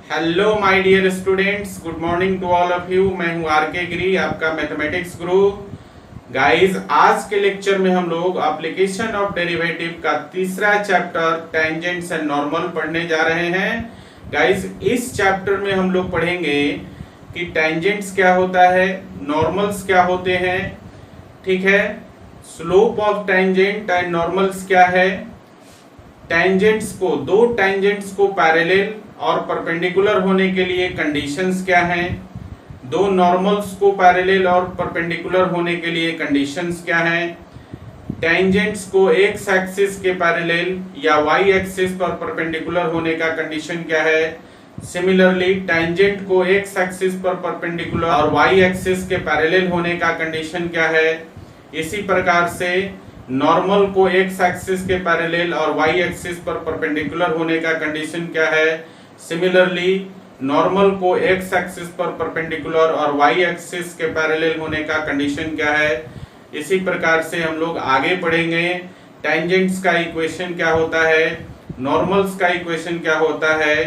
Hello my dear students, good morning to all of you. मैं हूं are के गिरी, आपका मैथमेटिक्स गुरु। गाइस, आज के लेक्चर में हम लोग एप्लीकेशन ऑफ डेरिवेटिव का तीसरा चैप्टर टेंजेंट्स एंड नॉर्मल पढ़ने जा रहे हैं। गाइस, इस चैप्टर में हम लोग पढ़ेंगे कि टेंजेंट्स क्या होता है, नॉर्मल्स क्या होते हैं, ठीक है, slope of tangent and normals क्या है, टेंजेंट्स को, दो टेंजेंट्स को पैरेलल और परपेंडिकुलर होने के लिए कंडीशंस क्या हैं, दो नॉर्मल्स को पैरेलल और परपेंडिकुलर होने के लिए कंडीशंस क्या हैं, टेंजेंट्स को एक्स एक्सिस के पैरेलल या वाई एक्सिस पर परपेंडिकुलर होने का कंडीशन क्या है, सिमिलरली टेंजेंट को एक्स एक्सिस पर परपेंडिकुलर और वाई एक्सिस के पैरेलल होने का कंडीशन क्या है। इसी प्रकार से नॉर्मल को एक्स एक्सिस के पैरेलल और वाई एक्सिस पर परपेंडिकुलर होने का कंडीशन क्या है। सिमिलरली नॉर्मल को एक्स एक्सिस पर परपेंडिकुलर और वाई एक्सिस के पैरेलल होने का कंडीशन क्या है। इसी प्रकार से हम लोग आगे पढ़ेंगे टेंजेंट्स का इक्वेशन क्या होता है, नॉर्मल्स का इक्वेशन क्या होता है,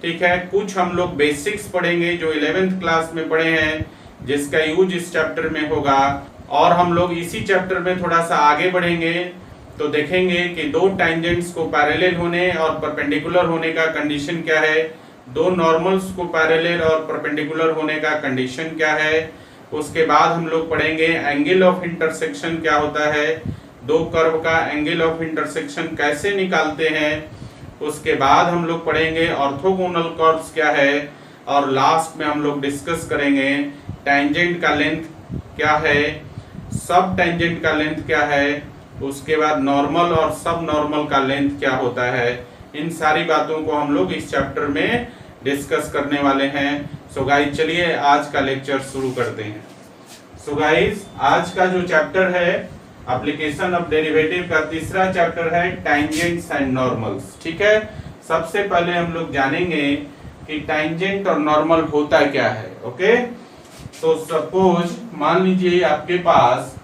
ठीक है। कुछ हम लोग बेसिक्स पढ़ेंगे जो 11th क्लास में पढ़े हैं, जिसका यूज इस चैप्टर में होगा। और हम लोग इसी चैप्टर में थोड़ा सा आगे बढ़ेंगे तो देखेंगे कि दो टेंजेंट्स को पैरेलल होने और परपेंडिकुलर होने का कंडीशन क्या है, दो नॉर्मल्स को पैरेलल और परपेंडिकुलर होने का कंडीशन क्या है। उसके बाद हम लोग पढ़ेंगे एंगल ऑफ इंटरसेक्शन क्या होता है, दो कर्व का एंगल ऑफ इंटरसेक्शन कैसे निकालते हैं। उसके बाद हम लोग पढ़ेंगे ऑर्थोगोनल कर्व्स क्या है, और लास्ट में हम लोग डिस्कस करेंगे टेंजेंट का लेंथ क्या है, सब टेंजेंट का लेंथ क्या है, उसके बाद नॉर्मल और सब नॉर्मल का लेंथ क्या होता है। इन सारी बातों को हम लोग इस चैप्टर में डिस्कस करने वाले हैं। सो गाइस, चलिए आज का लेक्चर शुरू करते हैं। सो गाइस, आज का जो चैप्टर है एप्लीकेशन ऑफ डेरिवेटिव का तीसरा चैप्टर है टेंजेंट्स एंड नॉर्मल्स, ठीक है। सबसे पहले हम लोग जानेंगे कि टेंजेंट और नॉर्मल होता क्या है, ओके। तो सपोज मान लीजिए आपके पास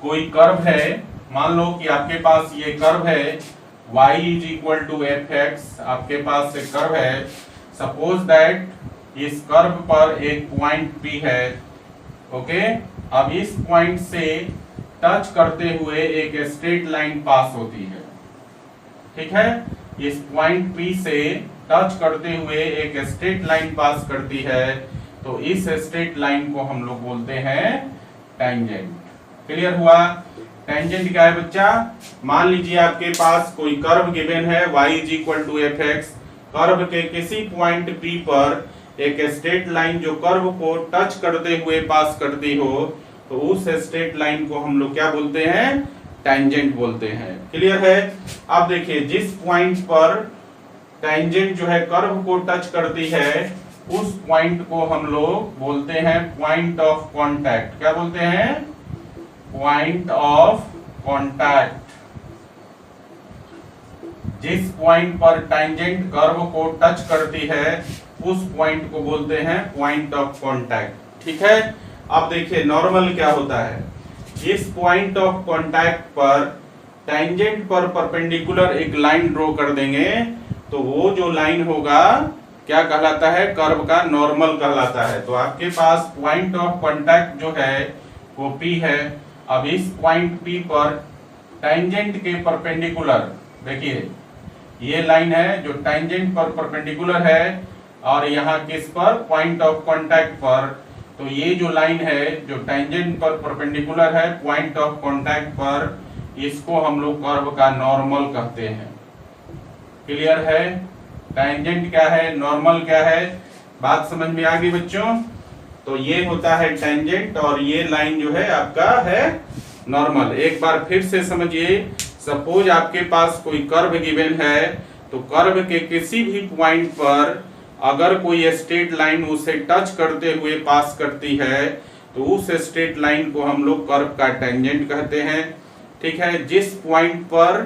कोई कर्व है, मान लो कि आपके पास ये कर्व है y is equal to f x, आपके पास एक कर्व है। सपोज दैट इस कर्व पर एक पॉइंट P है, ओके। अब इस पॉइंट से टच करते हुए एक स्ट्रेट लाइन पास होती है, ठीक है। इस पॉइंट P से टच करते हुए एक स्ट्रेट लाइन पास करती है, तो इस स्ट्रेट लाइन को हम लोग बोलते हैं टेंजेंट। क्लियर हुआ। टेंजेंट क्या है बच्चा, मान लीजिए आपके पास कोई कर्व गिवन है y is equal to f x, curve के किसी पॉइंट P पर एक स्ट्रेट लाइन जो कर्व को टच करते हुए पास करती हो, तो उस स्ट्रेट लाइन को हम लोग क्या बोलते हैं, टेंजेंट बोलते हैं। क्लियर है। अब देखिए, जिस पॉइंट पर टेंजेंट जो है कर्व को टच करती है, उस पॉइंट को हम लोग बोलते हैं पॉइंट ऑफ कांटेक्ट। क्या बोलते हैं, पॉइंट ऑफ कांटेक्ट। जिस पॉइंट पर टेंजेंट कर्व को टच करती है, उस पॉइंट को बोलते हैं पॉइंट ऑफ कांटेक्ट, ठीक है। अब देखिए नॉर्मल क्या होता है। इस पॉइंट ऑफ कांटेक्ट पर टेंजेंट पर परपेंडिकुलर एक लाइन ड्रॉ कर देंगे, तो वो जो लाइन होगा क्या कहलाता है, कर्व का नॉर्मल कहलाता है। तो आपके पास पॉइंट ऑफ कांटेक्ट जो है वो P है। अब इस पॉइंट P पर टेंजेंट के परपेंडिकुलर, देखिए ये लाइन है जो टेंजेंट पर परपेंडिकुलर है, और यहाँ किस पर, पॉइंट ऑफ कांटेक्ट पर। तो ये जो लाइन है जो टेंजेंट पर परपेंडिकुलर है पॉइंट ऑफ कांटेक्ट पर, इसको हम लोग कर्व का नॉर्मल कहते हैं। क्लियर है। टेंजेंट क्या है, नॉर्मल क्या है, बात समझ में आ गई बच्चों। तो ये होता है टेंजेंट और ये लाइन जो है आपका है नॉर्मल। एक बार फिर से समझिए, सपोज आपके पास कोई कर्व गिवन है, तो कर्व के किसी भी पॉइंट पर अगर कोई स्ट्रेट लाइन उसे टच करते हुए पास करती है, तो उस स्ट्रेट लाइन को हम लोग कर्व का टेंजेंट कहते हैं, ठीक है। जिस पॉइंट पर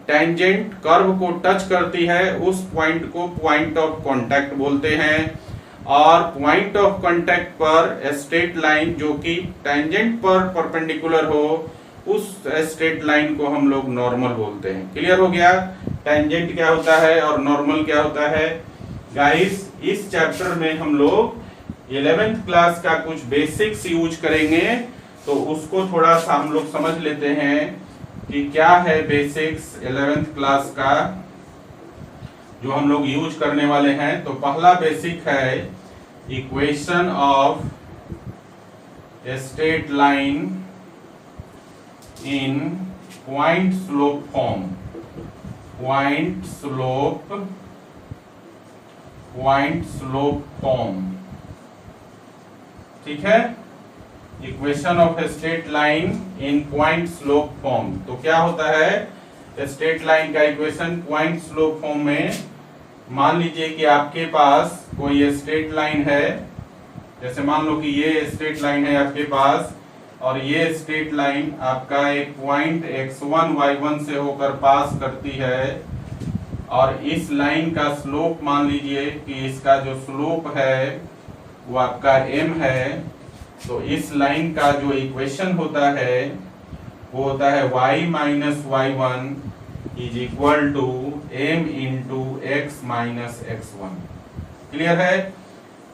टेंजेंट कर्व को टच करती है, उस पॉइंट को पॉइंट ऑफ कांटेक्ट बोलते हैं। और पॉइंट ऑफ कांटेक्ट पर स्ट्रेट लाइन जो कि टेंजेंट पर परपेंडिकुलर हो, उस स्ट्रेट लाइन को हम लोग नॉर्मल बोलते हैं। क्लियर हो गया। टेंजेंट क्या होता है और नॉर्मल क्या होता है। गाइस इस चैप्टर में हम लोग 11th क्लास का कुछ बेसिक्स यूज करेंगे, तो उसको थोड़ा सा हम लोग समझ लेते हैं कि क्या है बेसिक्स 11th क्लास का जो हम लोग यूज करने वाले हैं। तो पहला बेसिक है equation of straight line in point slope form. Point slope form, ठीक है। Equation of straight line in point slope form. तो क्या होता है स्ट्रेट लाइन का इक्वेशन पॉइंट स्लोप फॉर्म में? मान लीजिए कि आपके पास कोई स्ट्रेट लाइन है, जैसे मान लो कि ये स्ट्रेट लाइन है आपके पास, और ये स्ट्रेट लाइन आपका एक पॉइंट x1 y1 से होकर पास करती है, और इस लाइन का स्लोप मान लीजिए कि इसका जो स्लोप है वो आपका m है। तो इस लाइन का जो इक्वेशन होता है वो होता है y minus y1 is equal to m into x minus x1। Clear है?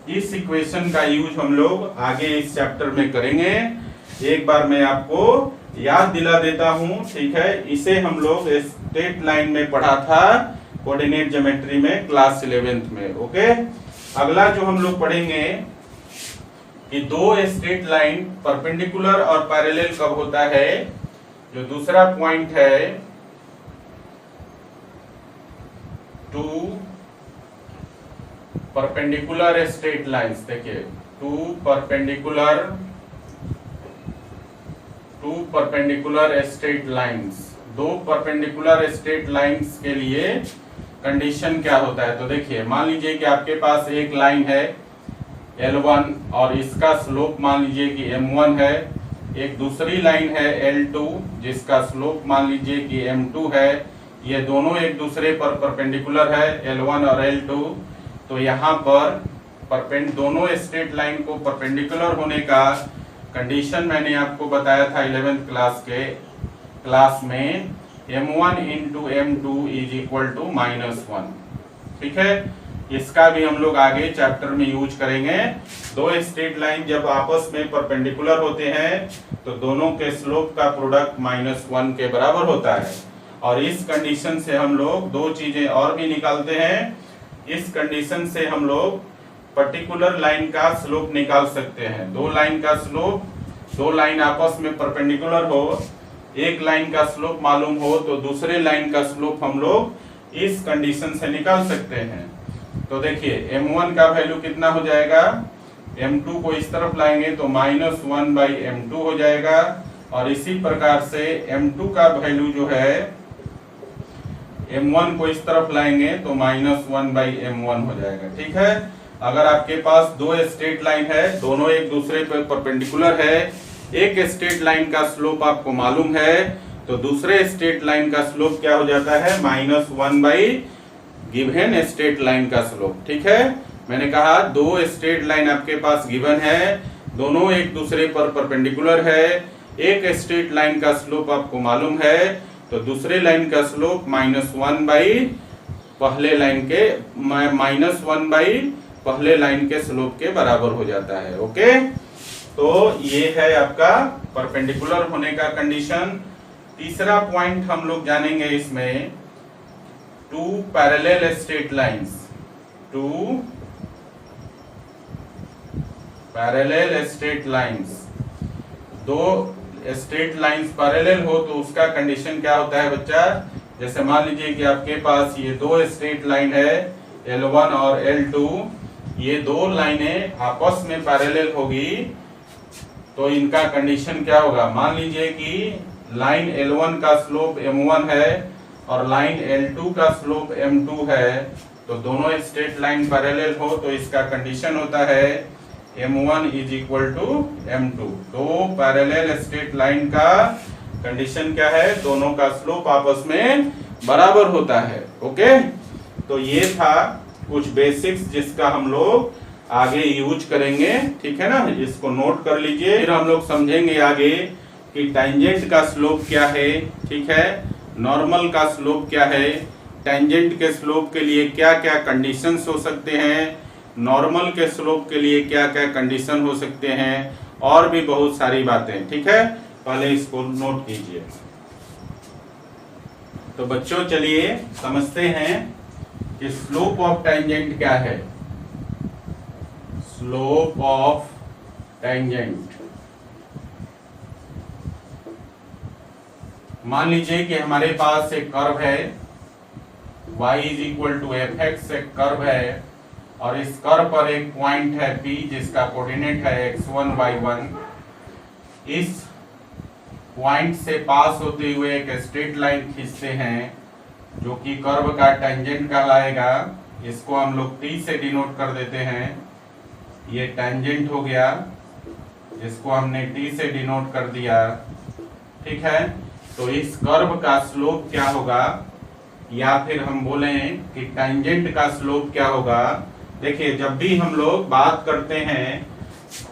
इस इक्वेशन का यूज हम लोग आगे इस चैप्टर में करेंगे। एक बार मैं आपको याद दिला देता हूं, ठीक है। इसे हम लोग स्ट्रेट लाइन में पढ़ा था कोऑर्डिनेट ज्योमेट्री में क्लास 11th में। ओके, अगला जो हम लोग पढ़ेंगे कि दो स्ट्रेट लाइन परपेंडिकुलर और पैरेलल कब होता है। जो दूसरा पॉइंट है टू परपेंडिकुलर स्ट्रेट लाइंस, देखिए टू परपेंडिकुलर स्ट्रेट लाइंस, दो परपेंडिकुलर स्ट्रेट लाइंस के लिए कंडीशन क्या होता है। तो देखिए मान लीजिए कि आपके पास एक लाइन है L1 और इसका स्लोप मान लीजिए कि M1 है, एक दूसरी लाइन है L2 जिसका स्लोप मान लीजिए कि M2 है। ये दोनों एक दूसरे पर परपेंडिकुलर है, L1 और L2। तो यहाँ पर दोनों स्ट्रेट लाइन को परपेंडिकुलर होने का कंडीशन मैंने आपको बताया था 11th क्लास में M1 into M2 is equal to -1। ठीक है, इसका भी हम लोग आगे चैप्टर में यूज करेंगे। दो स्ट्रेट लाइन जब आपस में परपेंडिकुलर होते हैं तो दोनों के स्लोप का प्रोडक्ट -1 के बराबर होता है। और इस कंडीशन से हम लोग दो चीजें और भी निकालते हैं। इस कंडीशन से हम लोग पर्टिकुलर लाइन का स्लोप निकाल सकते हैं। दो लाइन का स्लोप, दो लाइन आपस में परपेंडिकुलर हो, एक लाइन का स्लोप मालूम हो तो दूसरे लाइन का स्लोप हम लोग इस कंडीशन से निकाल सकते हैं। तो देखिए M1 का वैल्यू कितना हो जाएगा, M2 को इस तरफ लाएंगे तो -1/M2 हो जाएगा। और इसी प्रकार से M2 का वैल्यू जो है M1 को इस तरफ लाएंगे तो -1/M1 हो जाएगा। ठीक है, अगर आपके पास दो स्ट्रेट लाइन है, दोनों एक दूसरे पर परपेंडिकुलर है, एक स्ट्रेट लाइन का स्लोप आपको मालूम है तो दूसरे स्ट्रेट लाइन का स्लोप क्या हो जाता है, -1 गिवन स्ट्रेट लाइन का स्लोप। ठीक है, मैंने कहा दो स्ट्रेट लाइन आपके पास गिवन है, दोनों एक दूसरे पर परपेंडिकुलर है, एक स्ट्रेट लाइन का स्लोप आपको मालूम है तो दूसरे लाइन का स्लोप -1 पहले लाइन के पहले लाइन के स्लोप के बराबर हो जाता है। ओके, तो ये है आपका परपेंडिकुलर होने का कंडीशन। तीसरा पॉइंट हम लोग जानेंगे इसमें, two parallel straight lines. Two parallel straight lines, दो स्ट्रेट लाइंस पैरेलल हो तो उसका कंडीशन क्या होता है बच्चा। जैसे मान लीजिए कि आपके पास ये दो स्ट्रेट लाइन है L1 और L2, ये दो लाइनें आपस में पैरेलल होगी तो इनका कंडीशन क्या होगा। मान लीजिए कि लाइन L1 का स्लोप M1 है और लाइन L2 का स्लोप M2 है, तो दोनों स्ट्रेट लाइन पैरेलल हो तो इसका कंडीशन होता है M1 is equal to M2। तो पैरेलल स्ट्रेट लाइन का कंडीशन क्या है, दोनों का स्लोप आपस में बराबर होता है। ओके, तो ये था कुछ बेसिक्स जिसका हम लोग आगे यूज करेंगे। ठीक है ना, इसको नोट कर लीजिए। फिर हम लोग समझेंगे आगे कि टेंजेंट का स्लोप क्या है, ठीक है, नॉर्मल का स्लोप क्या है, टेंजेंट के स्लोप के लिए क्या क्या कंडीशंस हो सकते हैं, नॉर्मल के स्लोप के लिए क्या क्या कंडीशन हो सकते हैं, और भी बहुत सारी बातें। ठीक है, पहले इसको नोट कीजिए। तो बच्चों चलिए समझते हैं कि स्लोप ऑफ टेंजेंट क्या है। स्लोप ऑफ टेंजेंट, मान लीजिए कि हमारे पास एक कर्व है y = fx, एक कर्व है, और इस कर्व पर एक पॉइंट है P जिसका कोऑर्डिनेट है x1 y1। इस पॉइंट से पास होते हुए एक स्ट्रेट लाइन खींचते हैं जो कि कर्व का टेंजेंट कहलाएगा। इसको हम लोग T से डिनोट कर देते हैं। ये टेंजेंट हो गया, इसको हमने T से डिनोट कर दिया। ठीक है, तो इस कर्व का स्लोप क्या होगा, या फिर हम बोलें कि टेंजेंट का स्लोप क्या होगा। देखिए, जब भी हम लोग बात करते हैं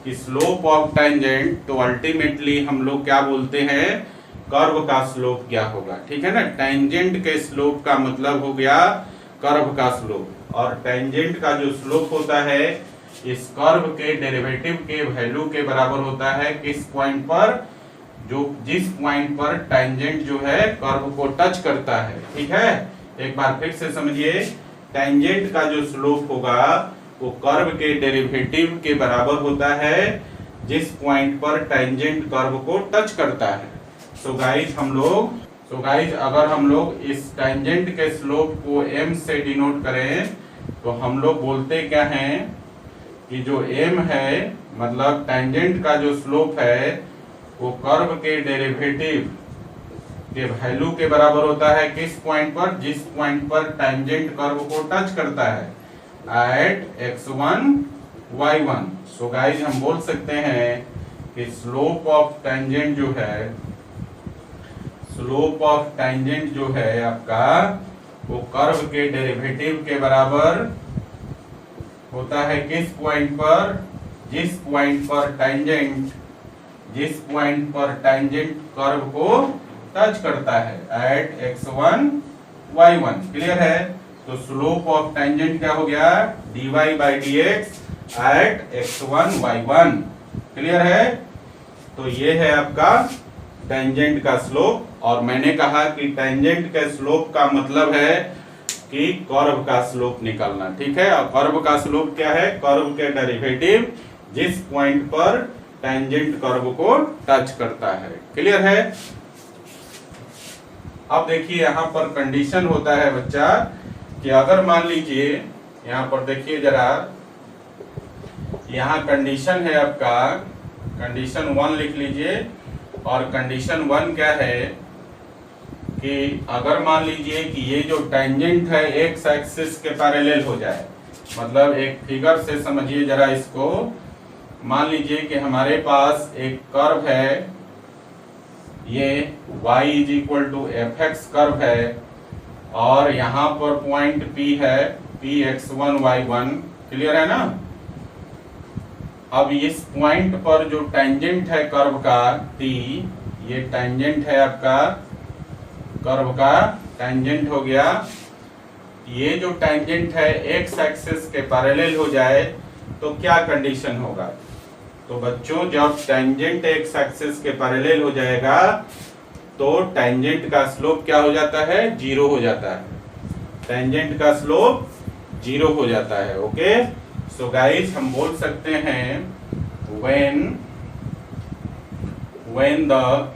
कि स्लोप ऑफ टेंजेंट, तो अल्टीमेटली हम लोग क्या बोलते हैं, कर्व का स्लोप क्या होगा। ठीक है ना, टेंजेंट के स्लोप का मतलब हो गया कर्व का स्लोप, और टेंजेंट का जो स्लोप होता है इस कर्व के डेरिवेटिव के वैल्यू के बराबर होता है किस पॉइंट पर, जो जिस पॉइंट पर टेंजेंट जो है कर्व को टच करता है। ठीक है, एक बार फिर से समझिए, टेंजेंट का जो स्लोप होगा वो कर्व के डेरिवेटिव के बराबर होता है जिस पॉइंट पर टेंजेंट कर्व को टच करता है। सो गाइज अगर हम लोग इस टेंजेंट के स्लोप को m से डिनोट करें तो हम लोग बोलते क्या हैं कि जो m है, मतलब टेंजेंट का जो स्लोप है वो कर्व के डेरिवेटिव के वैल्यू के बराबर होता है किस पॉइंट पर, जिस पॉइंट पर टेंजेंट कर्व को टच करता है, eight x1 y1। So guys हम बोल सकते हैं कि स्लोप ऑफ टेंजेंट जो है आपका, वो कर्व के डेरिवेटिव के बराबर होता है किस पॉइंट पर, जिस पॉइंट पर टेंजेंट कर्व को टच करता है, एट x1 y1। क्लियर है, तो स्लोप ऑफ टेंजेंट क्या हो गया, dy/dx eight x1 y1। Clear है, तो ये है आपका टेंजेंट का स्लोप। और मैंने कहा कि टेंजेंट के स्लोप का मतलब है कि कर्व का स्लोप निकालना। ठीक है, और कर्व का स्लोप क्या है, कर्व के डेरिवेटिव जिस पॉइंट पर टेंजेंट कर्व को टच करता है। क्लियर है, अब देखिए यहाँ पर कंडीशन होता है बच्चा कि अगर मान लीजिए, यहाँ पर देखिए जरा, यहाँ कंडीशन है आपका, कंडीशन 1 लिख लीजिए। और कंडीशन 1 क्या है कि अगर मान लीजिए कि ये जो टेंजेंट है एक्स एक्सिस के पैरेलल हो जाए, मतलब एक फिगर से समझिए जरा इसको। मान लीजिए कि हमारे पास एक कर्व है, ये y = fx कर्व है, और यहाँ पर पॉइंट P है, P x1 y1। क्लियर है ना। अब इस पॉइंट पर जो टेंजेंट है कर्व का T, ये टेंजेंट है आपका, कर्व का टेंजेंट हो गया। ये जो टेंजेंट है एक्स एक्सिस के पैरेलल हो जाए तो क्या कंडीशन होगा। तो बच्चों, जब टेंजेंट एक्स एक्सिस के पैरेलल हो जाएगा तो टेंजेंट का स्लोप क्या हो जाता है, 0 हो जाता है। टेंजेंट का स्लोप 0 हो जाता है। ओके, सो गाइस हम बोल सकते हैं when the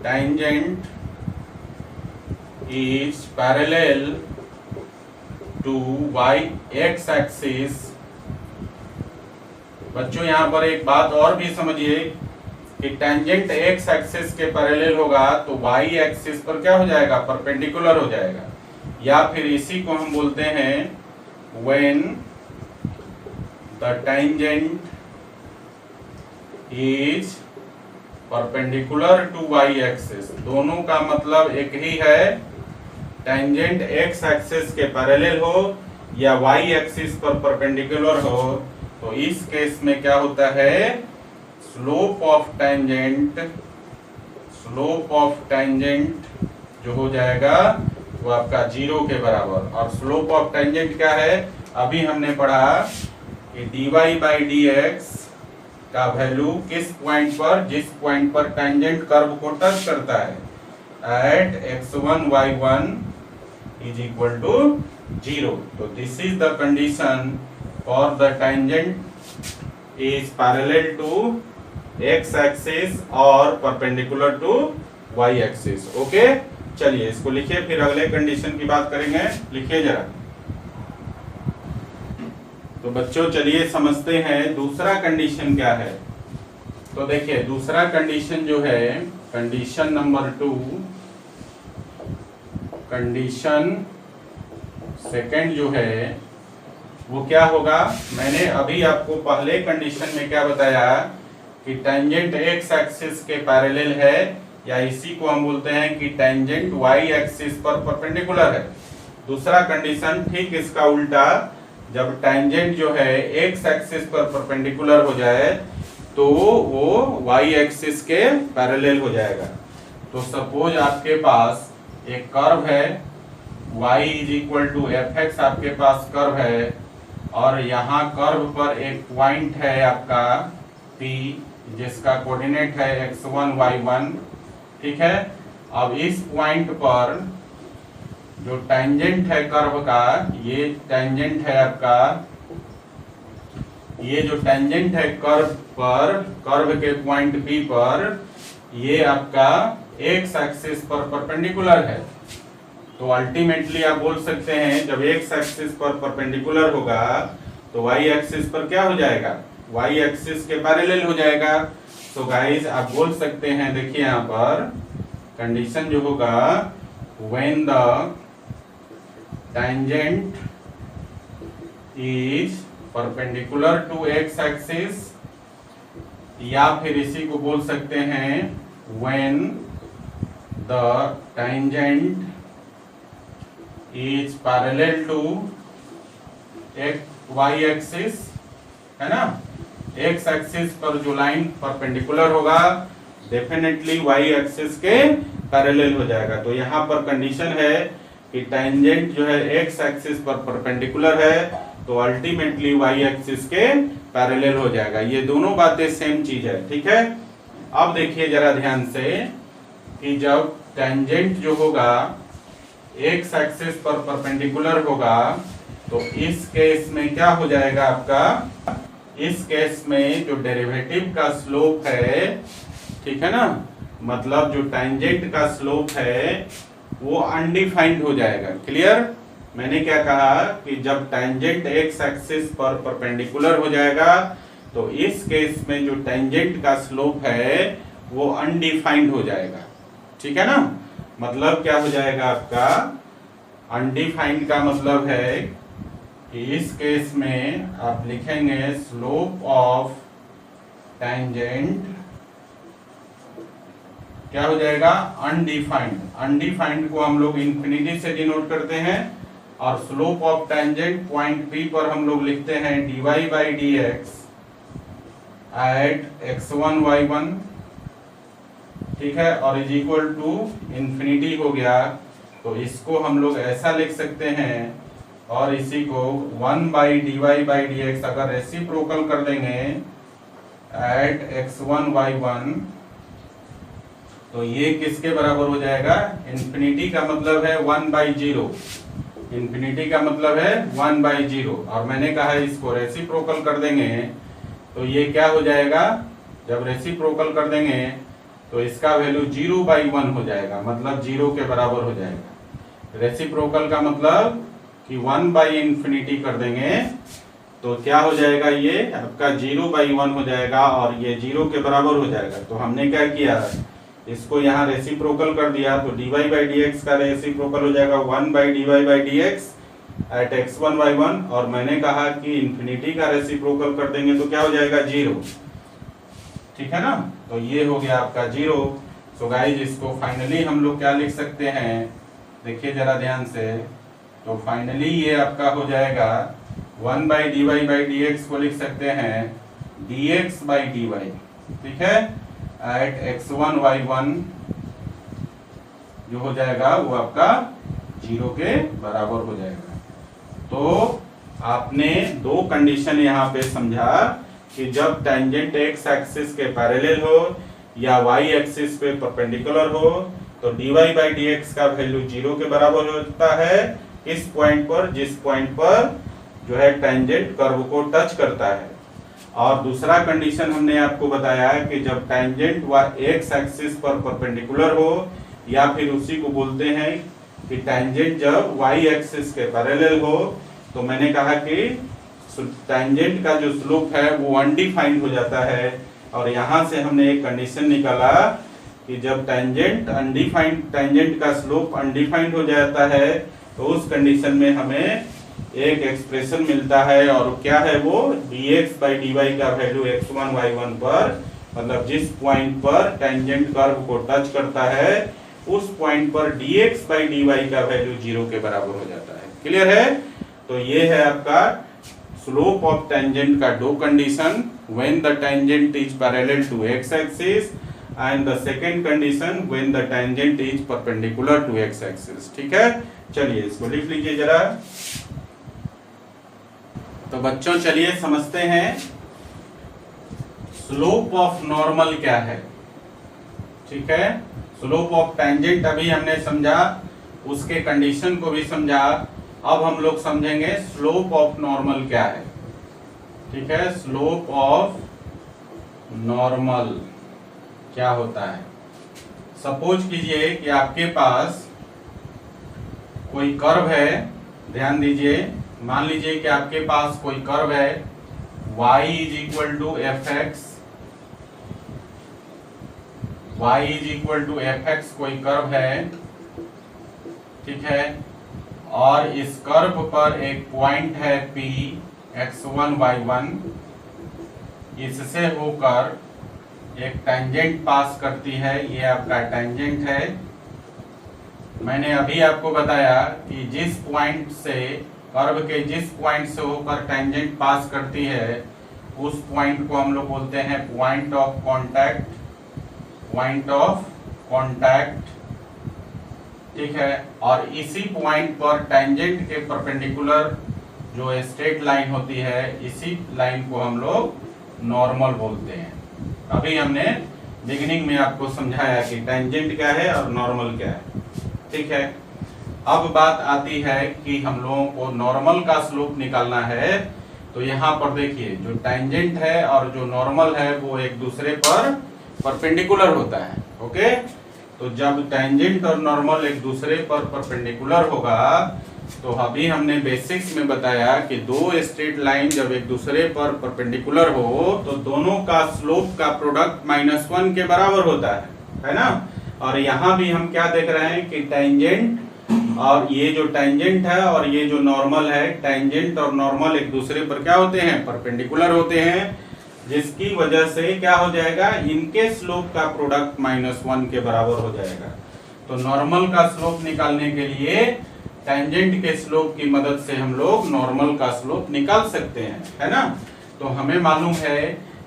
tangent is parallel to y-x axis। बच्चों यहाँ पर एक बात और भी समझिए कि टेंजेंट x एक्सिस के पैरेलल होगा तो y एक्सिस पर क्या हो जाएगा, परपेंडिकुलर हो जाएगा। या फिर इसी को हम बोलते हैं when the tangent is perpendicular to y axis। दोनों का मतलब एक ही है, टेंजेंट x एक्सिस के पैरेलल हो या y एक्सिस पर परपेंडिकुलर हो, तो इस केस में क्या होता है, स्लोप ऑफ टेंजेंट जो हो जाएगा वो आपका 0 के बराबर। और स्लोप ऑफ टेंजेंट क्या है, अभी हमने पढ़ा कि dy बाई डी एक्स का वैल्यू किस पॉइंट पर, जिस पॉइंट पर टेंजेंट कर्व को टच करता है, eight x1 y1 is equal to 0। तो this is the condition for the tangent is parallel to x axis और perpendicular to y axis. Okay, चलिए इसको लिखिए, फिर अगले कंडीशन की बात करेंगे। लिखिए जरा। तो बच्चों चलिए समझते हैं दूसरा कंडीशन क्या है। तो देखिए दूसरा कंडीशन जो है, कंडीशन नंबर 2, कंडीशन सेकंड जो है वो क्या होगा। मैंने अभी आपको पहले कंडीशन में क्या बताया कि टेंजेंट एक्स एक्सिस के पैरेलल है, या इसी को हम बोलते हैं कि टेंजेंट वाई एक्सिस पर परपेंडिकुलर है। दूसरा कंडीशन ठीक इसका उल्टा, जब टेंजेंट जो है एक्स एक्सिस पर परपेंडिकुलर हो जाए तो वो वाई एक्सिस के पैरेलल हो जाएगा। तो सपोज आपके पास एक कर्व है y is equal to f x, आपके पास कर्व है, और यहाँ कर्व पर एक पॉइंट है आपका P जिसका कोऑर्डिनेट है x1 y1, ठीक है। अब इस पॉइंट पर जो टेंजेंट है कर्व का, ये टेंजेंट है आपका, ये जो टेंजेंट है कर्व पर, कर्व के पॉइंट P पर, ये आपका एक्स एक्सिस पर परपेंडिकुलर है। तो अल्टीमेटली आप बोल सकते हैं जब एक्स एक्सिस पर परपेंडिकुलर होगा तो वाई एक्सिस पर क्या हो जाएगा, वाई एक्सिस के पैरेलल हो जाएगा। तो गाइस आप बोल सकते हैं, देखिए यहाँ पर कंडीशन जो होगा, when the tangent is perpendicular to x axis, या फिर इसी को बोल सकते हैं when the tangent is parallel to y axis, है ना। एक्स एक्सिस पर जो लाइन परपेंडिकुलर होगा डेफिनेटली वाई एक्सिस के पैरेलल हो जाएगा। तो यहाँ पर कंडीशन है कि टेंजेंट जो है एक्स एक्सिस पर परपेंडिकुलर है तो अल्टीमेटली वाई एक्सिस के पैरेलल हो जाएगा। ये दोनों बातें सेम चीज है, ठीक है। अब देखिए जरा ध्यान से कि जब टेंजेंट जो होगा एक्स एक्सिस पर परपेंडिकुलर होगा तो इस केस में क्या हो जाएगा आपका, इस केस में जो डेरिवेटिव का स्लोप है, ठीक है ना, मतलब जो टेंजेंट का स्लोप है वो अनडिफाइंड हो जाएगा। क्लियर। मैंने क्या कहा कि जब टेंजेंट एक्स एक्सिस पर परपेंडिकुलर हो जाएगा तो इस केस में जो टेंजेंट का स्लोप है वो अनडिफाइंड हो जाएगा, ठीक है ना। मतलब क्या हो जाएगा आपका, अनडिफाइंड का मतलब है कि इस केस में आप लिखेंगे स्लोप ऑफ टेंजेंट क्या हो जाएगा, अनडिफाइंड। अनडिफाइंड को हम लोग इंफिनिटी से डिनोट करते हैं, और slope of tangent point P पर हम लोग लिखते हैं dy by d x at x1 y1, ठीक है, और इज इक्वल टू इंफिनिटी हो गया। तो इसको हम लोग ऐसा लिख सकते हैं, और इसी को 1 by dy by d x अगर रेसिप्रोकल कर देंगे एट x1 y1, तो ये किसके बराबर हो जाएगा, इंफिनिटी का मतलब है 1 बाई 0, इंफिनिटी का मतलब है 1 बाई 0। और मैंने कहा इसको रेसिप्रोकल कर देंगे तो ये क्या हो जाएगा, जब रेसिप्रोकल कर देंगे तो इसका वैल्यू 0 बाई 1 हो जाएगा, मतलब 0 के बराबर हो जाएगा। रेसिप्रोकल का मतलब कि 1 बाई इंफिनिटी कर देंगे तो क्या हो जाएगा, ये आपका 0 बाई 1 हो जाएगा और ये 0 के बराबर हो जाएगा। तो हमने क्या किया, इसको यहाँ रेसिप्रोकल कर दिया, तो dy बाई डी एक्स का रेसिप्रोकल हो जाएगा 1 by dy by d x at x1 y1, और मैंने कहा कि इंफिनिटी का रेसिप्रोकल कर देंगे तो क्या हो जाएगा, 0, ठीक है ना। तो ये हो गया आपका 0। सो गाइस इसको फाइनली हम लोग क्या लिख सकते हैं, देखिए जरा ध्यान से। तो फाइनली ये आपका हो जाएगा 1 by dy by d x को लिख सकते हैं dx बाई dy, ठीक है, एट x1 y1 जो हो जाएगा वो आपका 0 के बराबर हो जाएगा। तो आपने दो कंडीशन यहाँ पे समझा कि जब टेंजेंट एक्स एक्सिस के पैरेलल हो या वाई एक्सिस पे परपेंडिकुलर हो तो dy बाई dx का वैल्यू 0 के बराबर होता है इस पॉइंट पर, जिस पॉइंट पर जो है टेंजेंट कर्व को टच करता है। और दूसरा कंडीशन हमने आपको बताया कि जब टेंजेंट एक्स एक्सिस पर परपेंडिकुलर हो या फिर उसी को बोलते हैं कि टेंजेंट जब वाई एक्सिस के पैरेलल हो, तो मैंने कहा कि टेंजेंट का जो स्लोप है वो अनडिफाइंड हो जाता है। और यहाँ से हमने एक कंडीशन निकाला कि जब टेंजेंट का स्लोप अनडिफाइंड हो जाता है तो उस कंडीशन में हमें एक एक्सप्रेशन मिलता है, और क्या है वो, dx बाई dy का वैल्यू x1 y1 पर, मतलब जिस पॉइंट पर टेंजेंट कर्व को टच करता है उस पॉइंट पर dx बाई dy का वैल्यू 0 के बराबर हो जाता है। क्लियर है? तो ये है आपका स्लोप ऑफ टेंजेंट का दो कंडीशन, when the tangent is parallel to x axis and the second condition when the tangent is perpendicular to x axis. ठीक है, चलिए इसको लिख लीजिए जरा। तो बच्चों चलिए समझते हैं स्लोप ऑफ नॉर्मल क्या है। ठीक है, स्लोप ऑफ टेंजेंट अभी हमने समझा, उसके कंडीशन को भी समझा। अब हम लोग समझेंगे स्लोप ऑफ नॉर्मल क्या है। ठीक है, स्लोप ऑफ नॉर्मल क्या होता है। सपोज कीजिए कि आपके पास कोई कर्व है, ध्यान दीजिए, मान लीजिए कि आपके पास कोई कर्व है y is equal to f x, कोई कर्व है, ठीक है, और इस कर्व पर एक पॉइंट है P x1 y1, इससे होकर एक टेंजेंट पास करती है, ये आपका टेंजेंट है। मैंने अभी आपको बताया कि जिस पॉइंट से कर्व के जिस पॉइंट से होकर टेंजेंट पास करती है उस पॉइंट को हम लोग बोलते हैं पॉइंट ऑफ कांटेक्ट। ठीक है, और इसी पॉइंट पर टेंजेंट के परपेंडिकुलर जो स्ट्रेट लाइन होती है, इसी लाइन को हम लोग नॉर्मल बोलते हैं। अभी हमने बिगिनिंग में आपको समझाया कि टेंजेंट क्या है और नॉर्मल क्या है। ठीक है, अब बात आती है कि हम लोगों को नॉर्मल का स्लोप निकालना है। तो यहाँ पर देखिए, जो टेंजेंट है और जो नॉर्मल है वो एक दूसरे पर परपेंडिकुलर होता है। ओके, तो जब टेंजेंट और नॉर्मल एक दूसरे पर परपेंडिकुलर होगा तो अभी हमने बेसिक्स में बताया कि दो स्ट्रेट लाइन जब एक दूसरे पर परपेंडिकुलर हो तो दोनों का स्लोप का प्रोडक्ट -1 के बराबर होता है ना। और यहाँ भी हम क्या देख रहे हैं कि टेंजेंट और ये जो टेंजेंट है और ये जो नॉर्मल है, टेंजेंट और नॉर्मल एक दूसरे पर क्या होते हैं, परपेंडिकुलर होते हैं, जिसकी वजह से क्या हो जाएगा, इनके स्लोप का प्रोडक्ट -1 के बराबर हो जाएगा। तो नॉर्मल का स्लोप निकालने के लिए टेंजेंट के स्लोप की मदद से हम लोग नॉर्मल का स्लोप निकाल सकते हैं, है ना। तो हमें मालूम है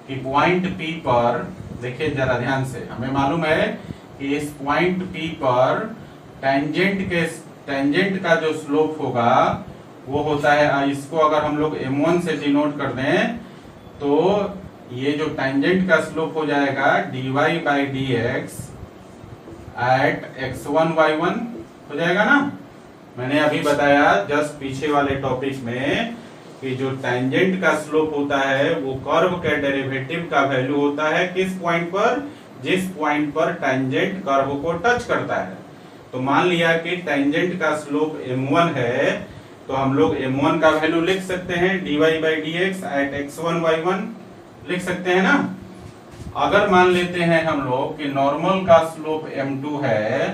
कि पॉइंट P पर, देखिए जरा ध्यान से, हमें मालूम है कि इस पॉइंट P पर टेंजेंट का जो स्लोप होगा वो होता है, इसको अगर हम लोग m1 से डिनोट कर दें तो ये जो टेंजेंट का स्लोप हो जाएगा dy by dx at x1 y1 हो जाएगा ना। मैंने अभी बताया जस्ट पीछे वाले टॉपिक में कि जो टेंजेंट का स्लोप होता है वो कर्व के डेरिवेटिव का वैल्यू होता है किस पॉइंट पर, जिस पॉइंट पर टेंजेंट कर्व को टच करता है। तो मान लिया कि टेंजेंट का स्लोप m1 है, तो हम लोग m1 का वैल्यू लिख सकते हैं dy by dx at x1 y1 लिख सकते हैं ना। अगर मान लेते हैं हम लोग कि नॉर्मल का स्लोप m2 है,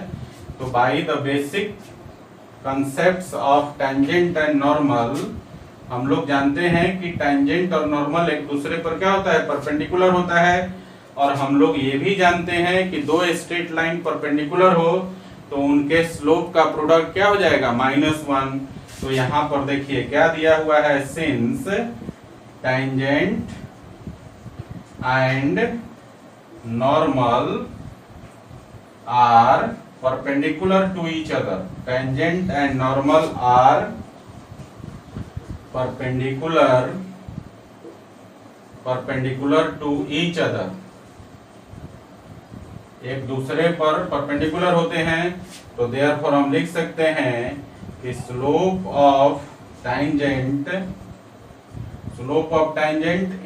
तो by the basic concepts of tangent and normal हम लोग जानते हैं कि टेंजेंट और नॉर्मल एक दूसरे पर क्या होता है, परपेंडिकुलर होता है। और हम लोग ये भी जानते हैं कि दो स्ट्रेट लाइन परपेंडिकुलर हो तो उनके स्लोप का प्रोडक्ट क्या हो जाएगा, -1। तो यहाँ पर देखिए क्या दिया हुआ है, since tangent and normal are perpendicular to each other. Tangent and normal are perpendicular to each other. एक दूसरे पर परपेंडिकुलर होते हैं, तो देयरफॉर हम लिख सकते हैं कि slope of tangent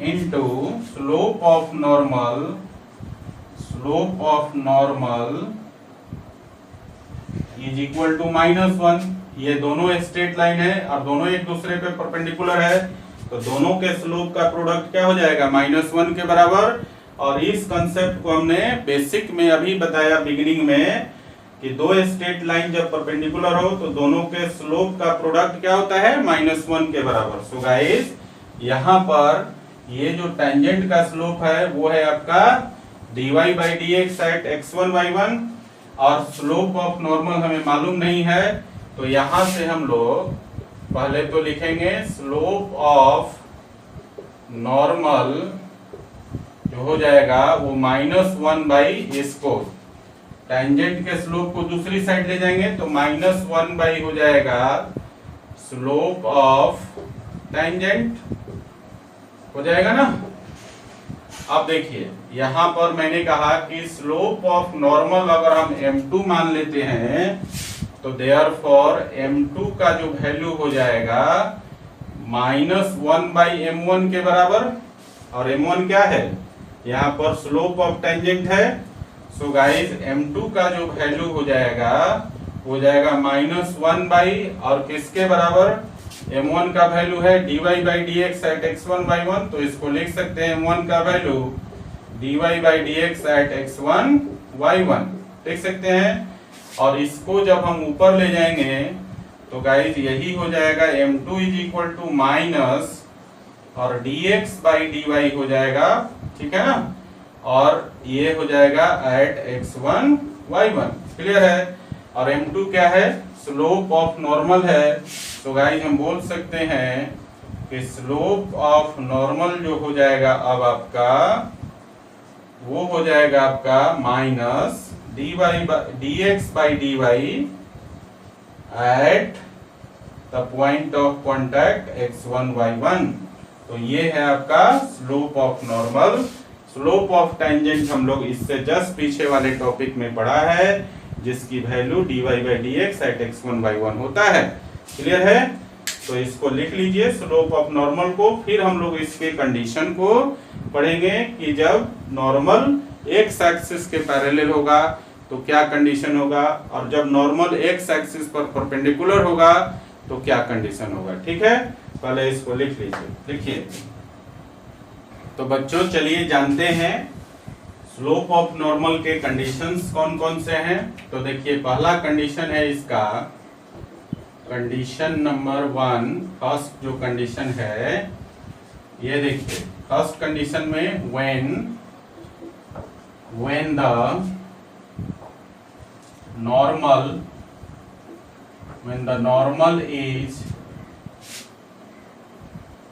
into slope of normal is equal to -1. ये दोनों स्ट्रेट लाइन है और दोनों एक दूसरे पे परपेंडिकुलर है, तो दोनों के स्लोप का प्रोडक्ट क्या हो जाएगा, -1 के बराबर। और इस कंसेप्ट को हमने बेसिक में अभी बताया बिगिनिंग में कि दो स्ट्रेट लाइन जब परपेंडिकुलर हो तो दोनों के स्लोप का प्रोडक्ट क्या होता है, -1 के बराबर। सो गाइस यहाँ पर ये जो टेंजेंट का स्लोप है वो है आपका dy by dx at x1 y1, और स्लोप ऑफ नॉर्मल हमें मालूम नहीं है, तो यहां से हम लोग पहले तो लिखेंगे स्लोप ऑफ नॉर्मल जो हो जाएगा वो -1 बाई इसको, टेंजेंट के स्लोप को दूसरी साइड ले जाएंगे तो -1 बाई हो जाएगा स्लोप ऑफ टेंजेंट, हो जाएगा ना। अब देखिए यहां पर मैंने कहा कि स्लोप ऑफ नॉर्मल अगर हम m2 मान लेते हैं तो देयरफॉर m2 का जो वैल्यू हो जाएगा -1 बाई m1 के बराबर, और m1 क्या है, यहाँ पर स्लोप ऑफ टेंजेंट है। सो गाइस m2 का जो वैल्यू हो जाएगा -1 बाई, और किसके बराबर, m1 का वैल्यू है dy by dx at x1 y1, तो इसको लिख सकते हैं m1 का value dy by dx at x1 y1 लिख सकते हैं। और इसको जब हम ऊपर ले जाएंगे तो गाइस यही हो जाएगा m2 is equal to minus और dx by dy हो जाएगा, ठीक है ना, और ये हो जाएगा एट x1 y1, क्लियर है। और m2 क्या है, स्लोप ऑफ नॉर्मल है, तो गाइस हम बोल सकते हैं कि स्लोप ऑफ नॉर्मल जो हो जाएगा अब आपका वो हो जाएगा आपका minus dx by dy at the point of contact x1 y1, तो ये है आपका slope of normal. Slope of tangent हम लोग इससे जस्ट पीछे वाले टॉपिक में पढ़ा है, जिसकी value dy by dx at x1 y1 होता है, क्लियर है। तो इसको लिख लीजिए स्लोप ऑफ नॉर्मल को, फिर हम लोग इसके कंडीशन को पढ़ेंगे कि जब नॉर्मल एक्स एक्सिस के पैरेलल होगा तो क्या कंडीशन होगा, और जब नॉर्मल एक्स एक्सिस पर परपेंडिकुलर होगा तो क्या कंडीशन होगा, ठीक है। पहले इसको लिख लीजिए, लिखिए। तो बच्चों चलिए जानते हैं स्लोप ऑफ नॉर्मल के कंडीशंस कौन कौन से हैं। तो देखिए पहला कंडीशन है इसका, कंडीशन नंबर 1, फर्स्ट जो कंडीशन है ये देखिए, फर्स्ट कंडीशन में when the normal is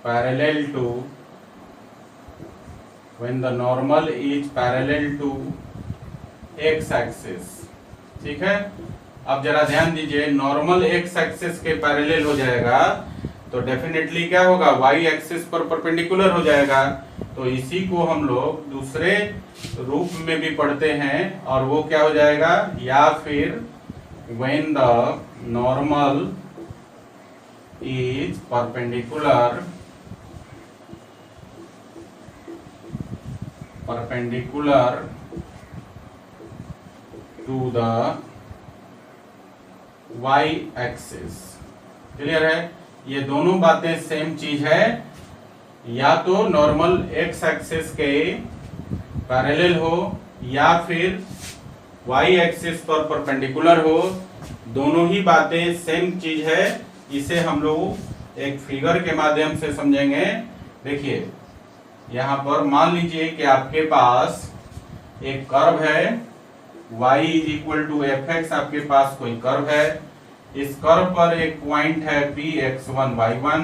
parallel to x axis, ठीक है। अब जरा ध्यान दीजिए, नॉर्मल एक्स एक्सिस के पैरेलल हो जाएगा तो डेफिनेटली क्या होगा, वाई एक्सिस पर परपेंडिकुलर हो जाएगा। तो इसी को हम लोग दूसरे रूप में भी पढ़ते हैं, और वो क्या हो जाएगा, या फिर when the normal is perpendicular to the y axis, clear है। ये दोनों बातें सेम चीज है, या तो नॉर्मल एक्स एक्सिस के पैरेलल हो या फिर वाई एक्सिस पर परपेंडिकुलर हो, दोनों ही बातें सेम चीज है। इसे हम लोग एक फिगर के माध्यम से समझेंगे। देखिए यहाँ पर मान लीजिए कि आपके पास एक कर्व है y is equal to f x, आपके पास कोई कर्व है, इस कर्व पर एक पॉइंट है p x1 y1,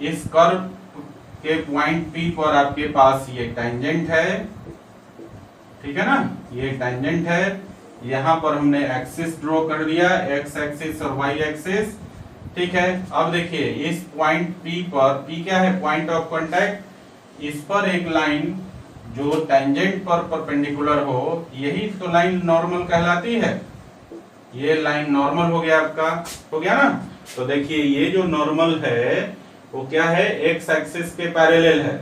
इस कर्व के पॉइंट P पर आपके पास ये टेंजेंट है, ठीक है ना, ये टेंजेंट है, यहाँ पर हमने एक्सिस ड्रॉ कर दिया, एक्स एक्सिस और वाई एक्सिस। ठीक है, अब देखिए इस पॉइंट P पर, P क्या है, पॉइंट ऑफ कांटेक्ट, इस पर एक लाइन जो टेंजेंट पर परपेंडिकुलर हो, यही तो लाइन नॉर्मल कहलाती है। ये लाइन नॉर्मल हो गया, आपका हो गया ना। तो देखिए ये जो नॉर्मल है वो क्या है, एक्स एक्सिस के पैरेलल है,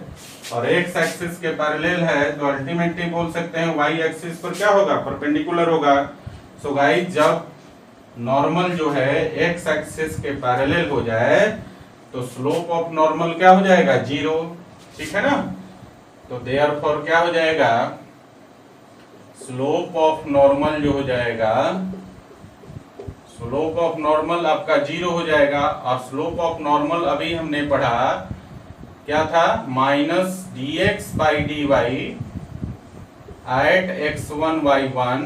और एक्स एक्सिस के पैरेलल है तो अल्टीमेटली बोल सकते हैं वाई एक्सिस पर क्या होगा, परपेंडिकुलर होगा। सो गाइस जब नॉर्मल जो है एक्स एक्सिस के पैरेलल हो जाए तो स्लोप ऑफ नॉर्मल क्या हो जाएगा, 0। ठीक है ना। तो देयरफॉर क्या हो जाएगा, स्लोप ऑफ नॉर्मल जो हो जाएगा, स्लोप ऑफ नॉर्मल आपका 0 हो जाएगा। और स्लोप ऑफ नॉर्मल अभी हमने पढ़ा क्या था, minus dx by dy at x1 y1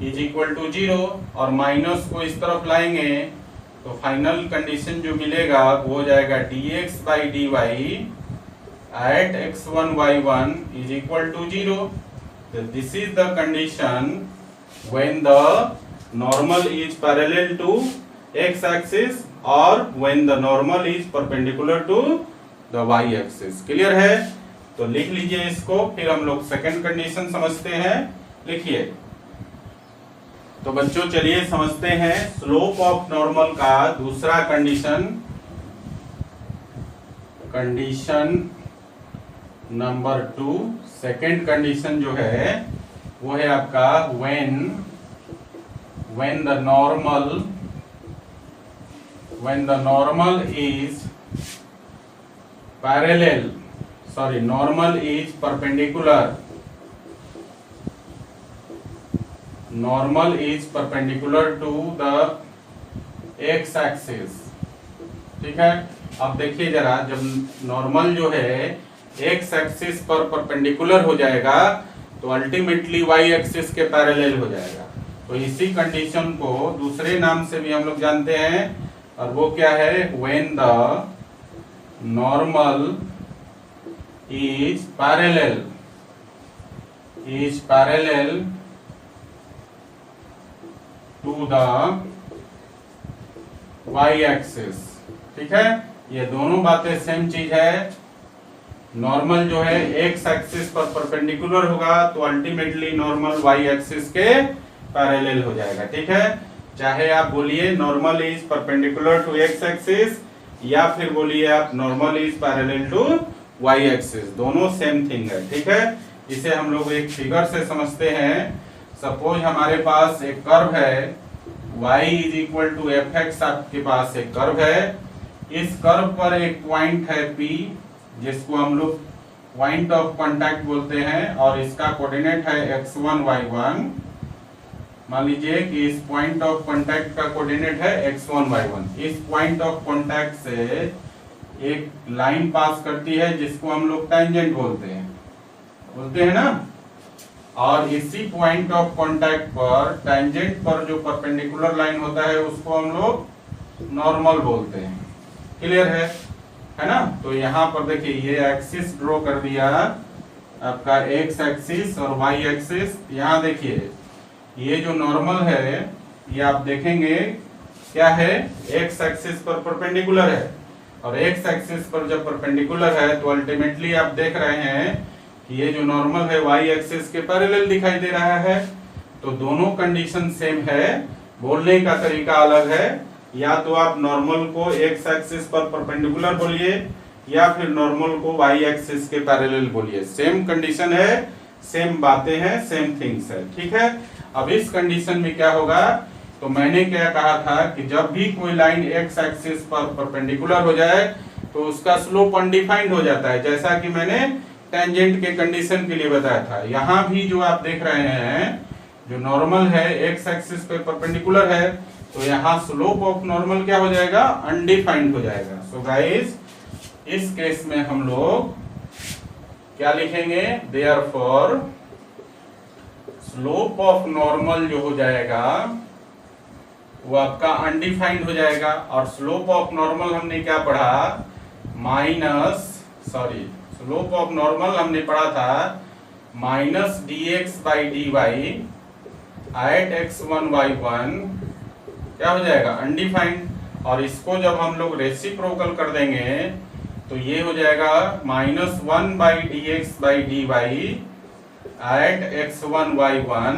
is equal to 0, और माइनस को इस तरफ लाएंगे तो फाइनल कंडीशन जो मिलेगा वो हो जाएगा dx by dy at x1 y1 is equal to 0। This is the condition when the normal is parallel to x axis or when the normal is perpendicular to the y axis। Clear है। तो लिख लीजिए इसको, फिर हम लोग second condition समझते हैं। लिखिए, तो बच्चों चलिए समझते हैं स्लोप ऑफ नॉर्मल का दूसरा condition, condition number 2। Second condition जो है वो है आपका when the normal is parallel, sorry, normal is perpendicular, normal is perpendicular to the x axis। ठीक है, अब देखिए जरा, जब नॉर्मल जो है x एक्सिस पर परपेंडिकुलर हो जाएगा तो अल्टीमेटली y एक्सिस के पैरेलल हो जाएगा। तो इसी कंडीशन को दूसरे नाम से भी हम लोग जानते हैं, और वो क्या है, when the normal is parallel to the y axis। ठीक है, ये दोनों बातें सेम चीज है। नॉर्मल जो है एक्स एक्सिस पर परपेंडिकुलर होगा तो अल्टीमेटली नॉर्मल वाई एक्सिस के पैरेलल हो जाएगा। ठीक है, चाहे आप बोलिए normal is perpendicular to x axis या फिर बोलिए आप normal is parallel to y axis, दोनों सेम थिंग है। ठीक है, इसे हम लोग एक फिगर से समझते हैं। सपोज हमारे पास एक कर्व है y is equal to f x, आपके पास एक कर्व है। इस कर्व पर एक पॉइंट है P जिसको हम लोग पॉइंट ऑफ कांटेक्ट बोलते हैं, और इसका कोऑर्डिनेट है x1 y1। मान लीजिए कि इस पॉइंट ऑफ कांटेक्ट का कोऑर्डिनेट है x1 y1। इस पॉइंट ऑफ कांटेक्ट से एक लाइन पास करती है जिसको हम लोग टेंजेंट बोलते हैं ना। और इसी पॉइंट ऑफ कांटेक्ट पर टेंजेंट पर जो परपेंडिकुलर लाइन होता है उसको हम लोग नॉर्मल बोलते हैं। क्लियर है ना। तो यहाँ पर देखिए ये एक्सिस ड्रॉ कर दिया आपका एक्स एक्सिस और वाई एक्सिस। यहाँ देखिए ये जो नॉर्मल है ये आप देखेंगे क्या है, एक्स एक्सिस पर परपेंडिकुलर है, और एक्स एक्सिस पर जब परपेंडिकुलर है तो अल्टीमेटली आप देख रहे हैं कि ये जो नॉर्मल है वाई एक्सिस के पैरेलल दिखाई दे रहा है। तो दोनों कंडीशन सेम है, बोलने का तरीका अलग है। या तो आप नॉर्मल को एक्स एक्सिस पर परपेंडिकुलर बोलिए या फिर नॉर्मल को वाई एक्सिस के पैरेलल बोलिए, सेम कंडीशन है, सेम बातें हैं, सेम थिंग्स है। ठीक है, अब इस कंडीशन में क्या होगा, तो मैंने क्या कहा था कि जब भी कोई लाइन एक्स एक्सिस पर परपेंडिकुलर हो जाए तो उसका स्लोप अनडिफाइंड हो जाता है, जैसा कि मैंने टेंजेंट के कंडीशन के लिए बताया था। यहाँ भी जो आप देख रहे हैं जो नॉर्मल है एक्स एक्सिस पे परपेंडिकुलर है, तो यहाँ स्लोप ऑफ नॉर्मल क्या हो जाएगा, अनडिफाइंड हो जाएगा। सो गाइस इस केस में हम लोग क्या लिखेंगे, देयरफॉर स्लोप ऑफ नॉर्मल जो हो जाएगा वो आपका अनडिफाइंड हो जाएगा। और स्लोप ऑफ नॉर्मल हमने क्या पढ़ा, स्लोप ऑफ नॉर्मल हमने पढ़ा था minus dx by dy at x1 y1 क्या हो जाएगा, अनडिफाइंड। और इसको जब हम लोग रेसिप्रोकल कर देंगे तो ये हो जाएगा -1/dx/dy eight x1 y1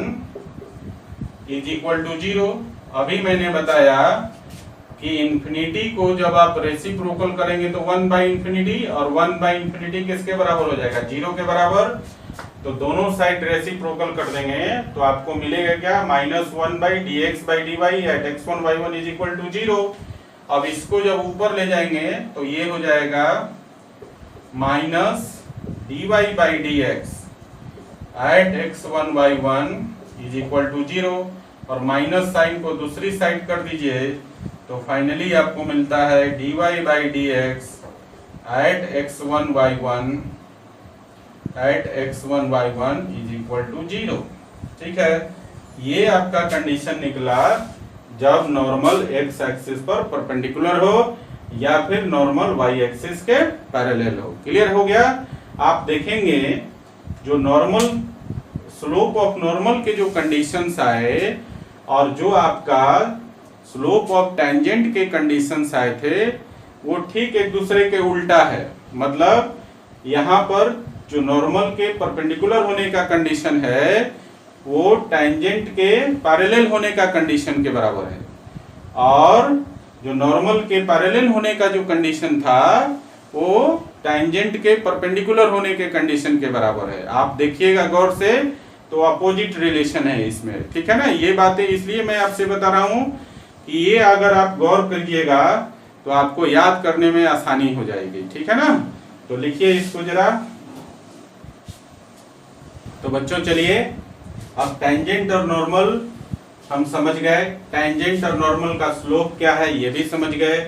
is equal to 0। अभी मैंने बताया कि इंफिनिटी को जब आप रेसिप्रोकल करेंगे तो 1/∞, और 1/∞ किसके बराबर हो जाएगा, 0 के बराबर। तो दोनों साइड रेसिप्रोकल कर देंगे तो आपको मिलेगा क्या, -1/dx/dy eight x1 y1 is equal to 0। अब इसको जब ऊपर ले जाएंगे तो ये हो जाएगा -dy/dx eight x1 y1 is equal to 0, और माइनस साइन को दूसरी साइड कर दीजिए तो फाइनली आपको मिलता है dy/dx eight x1 y1 is equal to 0। ठीक है, ये आपका कंडीशन निकला जब नॉर्मल x एक्सिस पर परपेंडिकुलर हो या फिर नॉर्मल y एक्सिस के पैरेलल हो। क्लियर हो गया। आप देखेंगे जो नॉर्मल स्लोप ऑफ नॉर्मल के जो कंडीशंस आए और जो आपका स्लोप ऑफ टेंजेंट के कंडीशंस आए थे वो ठीक एक दूसरे के उल्टा है। मतलब यहाँ पर जो नॉर्मल के परपेंडिकुलर होने का कंडीशन है वो टेंजेंट के पैरेलल होने का कंडीशन के बराबर है, और जो नॉर्मल के पैरेलल होने का जो कंडीशन था वो टेंजेंट के परपेंडिकुलर होने के कंडीशन के बराबर है। आप देखिएगा गौर से तो अपोजिट रिलेशन है इसमें। ठीक है ना, ये बातें इसलिए मैं आपसे बता रहा हूं कि ये अगर आप गौर करिएगा तो आपको याद करने में आसानी हो जाएगी। ठीक है ना, तो लिखिए इसको जरा। तो बच्चों चलिए, अब टेंजेंट और नॉर्मल हम समझ गए, टेंजेंट और नॉर्मल का स्लोप क्या है ये भी समझ गए,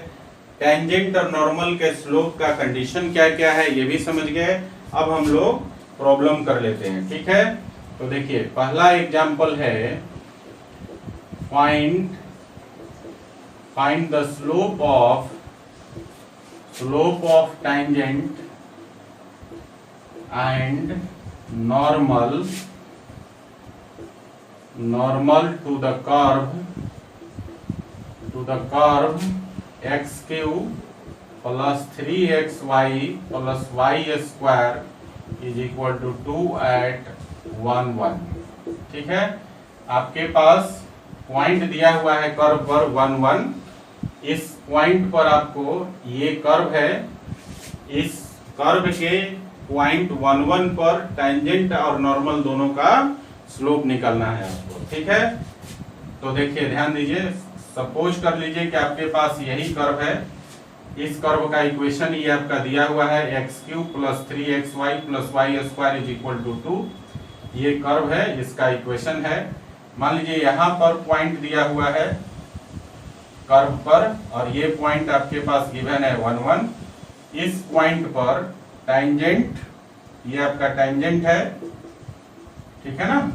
टेंजेंट और नॉर्मल के स्लोप का कंडीशन क्या क्या है ये भी समझ गए। अब हम लोग प्रॉब्लम कर लेते हैं। ठीक है, तो देखिए पहला एग्जांपल है find the slope of tangent and normal to the curve x³ plus 3xy plus y square is equal to 2 at 1 1। ठीक है, आपके पास पॉइंट दिया हुआ है कर्व पर 1 1। इस पॉइंट पर आपको ये कर्व है, इस कर्व के पॉइंट 1 1 पर टेंजेंट और नॉर्मल दोनों का स्लोप निकालना है आपको। ठीक है, तो देखिए ध्यान दीजिए, सपोज कर लीजिए कि आपके पास यही कर्व है, इस कर्व का इक्वेशन ये आपका दिया हुआ है x³ plus 3xy plus y square is equal to 2। ये कर्व है, इसका इक्वेशन है। मान लीजिए यहाँ पर पॉइंट दिया हुआ है कर्व पर, और ये पॉइंट आपके पास गिवन है 1 1। इस पॉइंट पर टेंजेंट, ये आपका टेंजेंट है, ठीक है ना,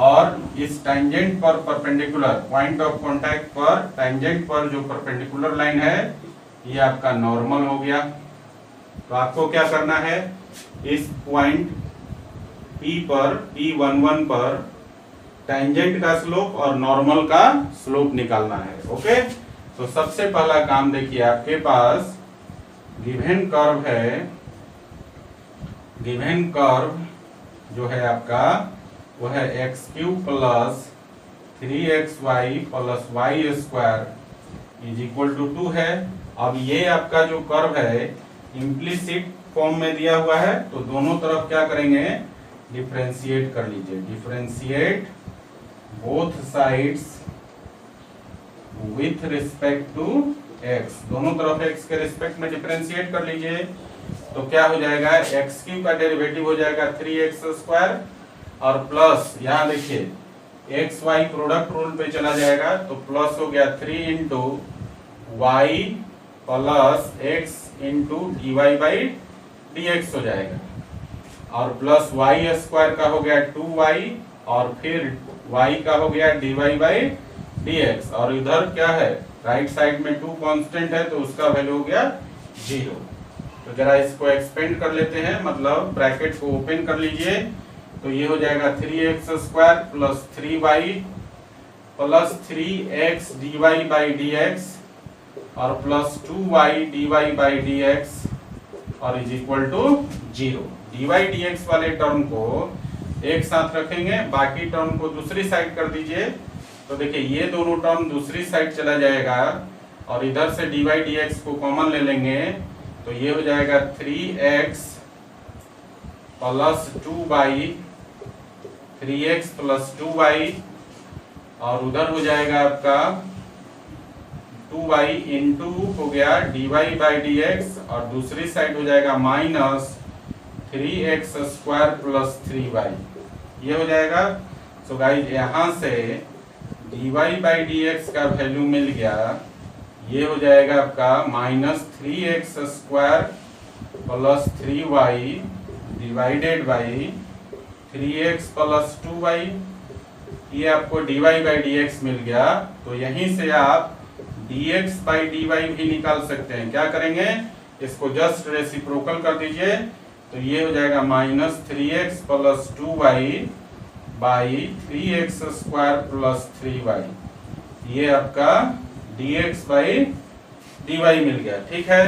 और इस टेंजेंट पर परपेंडिकुलर पॉइंट ऑफ कांटेक्ट पर टेंजेंट पर जो परपेंडिकुलर लाइन है ये आपका नॉर्मल हो गया। तो आपको क्या करना है, इस पॉइंट P11 पर टेंजेंट का स्लोप और नॉर्मल का स्लोप निकालना है। ओके, तो सबसे पहला काम देखिए, आपके पास गिवन कर्व है, गिवन कर्व जो है आपका वो है x³ plus 3xy plus y square is equal to 2 है। अब ये आपका जो कर्व है इम्प्लिसिट फॉर्म में दिया हुआ है, तो दोनों तरफ क्या करेंगे, डिफरेंशिएट कर लीजिए। Differentiate both sides with respect to x, दोनों तरफ x के रिस्पेक्ट में डिफरेंशिएट कर लीजिए। तो क्या हो जाएगा, x³ का डेरिवेटिव हो जाएगा 3x² और प्लस यहाँ देखिए xy प्रोडक्ट रूल पे चला जाएगा तो प्लस हो गया 3 into y plus x into dy/dx हो जाएगा, और प्लस y स्क्वायर का हो गया 2y और फिर y का हो गया dy/dx, और इधर क्या है राइट साइड में 2 कांस्टेंट है तो उसका वैल्यू हो गया 0। तो जरा इसको एक्सपेंड कर लेते हैं, मतलब ब्रैकेट को ओपन कर लीजिए, तो ये हो जाएगा 3x² plus 3y plus 3x dy by dx और plus 2y dy by dx और is equal to 0। dy dx वाले टर्म को एक साथ रखेंगे, बाकी टर्म को दूसरी साइड कर दीजिए। तो देखिए ये दोनों टर्म दूसरी साइड चला जाएगा और इधर से dy dx को कॉमन ले लेंगे तो ये हो जाएगा 3x plus 2y 3x plus 2y और उधर हो जाएगा आपका 2y इंटू हो गया dy बाई dx और दूसरी साइड हो जाएगा माइनस 3x² प्लस 3y, ये हो जाएगा। सो गाइस यहाँ से dy बाई dx का वैल्यू मिल गया, ये हो जाएगा आपका minus 3x² plus 3y divided by 3x plus 2y, ये आपको dy बाई dx मिल गया। तो यहीं से आप dx बाई dy भी निकाल सकते हैं। क्या करेंगे, इसको जस्ट रेसिप्रोकल कर दीजिए तो ये हो जाएगा minus 3x plus 2y by 3x² plus 3y, ये आपका dx बाई dy मिल गया। ठीक है।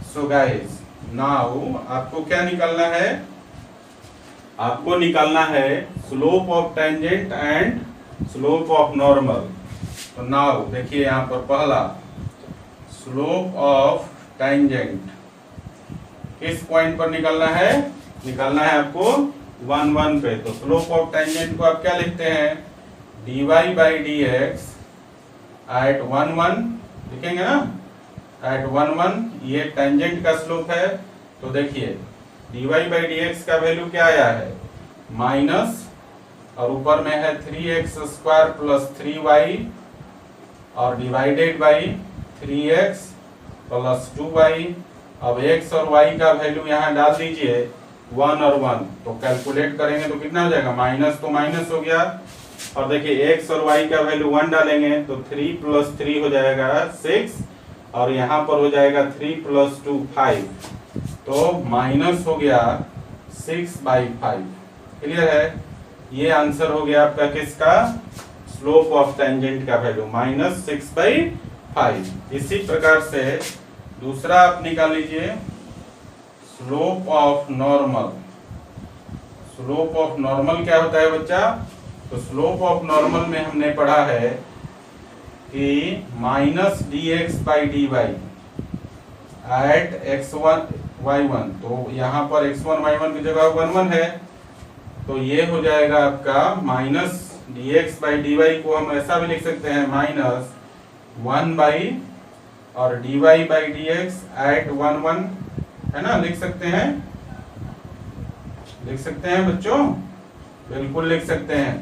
सो गाइस नाउ आपको क्या निकालना है, आपको निकालना है slope of tangent and slope of normal. तो नाउ देखिए यहाँ पर पहला स्लोप ऑफ टेंजेंट किस पॉइंट पर निकालना है, निकालना है आपको 1 1 पे। तो स्लोप ऑफ टेंजेंट को आप क्या लिखते हैं, dy बाई dx एट 1 1 लिखेंगे ना, एट 1 1 ये टेंजेंट का स्लोप है। तो देखिए dy बाई dx का वैल्यू क्या आया है, माइनस और ऊपर में है 3x² प्लस 3y और divided by 3x plus 2y। अब x और y का वैल्यू यहाँ डाल दीजिए 1 और 1, तो कैलकुलेट करेंगे तो कितना हो जाएगा, माइनस तो माइनस हो गया और देखिए x और y का वैल्यू 1 डालेंगे तो 3 प्लस 3 हो जाएगा 6 और यहाँ पर हो जाएगा 3 प्लस 2 5, तो माइनस हो गया 6/5। क्लियर है, ये आंसर हो गया आपका किसका, स्लोप ऑफ टेंजेंट का वैल्यू माइनस 6/5। इसी प्रकार से दूसरा आप निकाल लीजिए slope of normal. Slope of normal क्या होता है बच्चा, तो स्लोप ऑफ नॉर्मल में हमने पढ़ा है कि minus dx by dy at x1 y1, तो यहाँ पर x1 y1 की जगह 1 1 है, तो ये हो जाएगा आपका माइनस dx बाई dy को हम ऐसा भी लिख सकते हैं माइनस 1 बाई और dy बाई dx एट 1 1, है ना, लिख सकते हैं, लिख सकते हैं बच्चों, बिल्कुल लिख सकते हैं।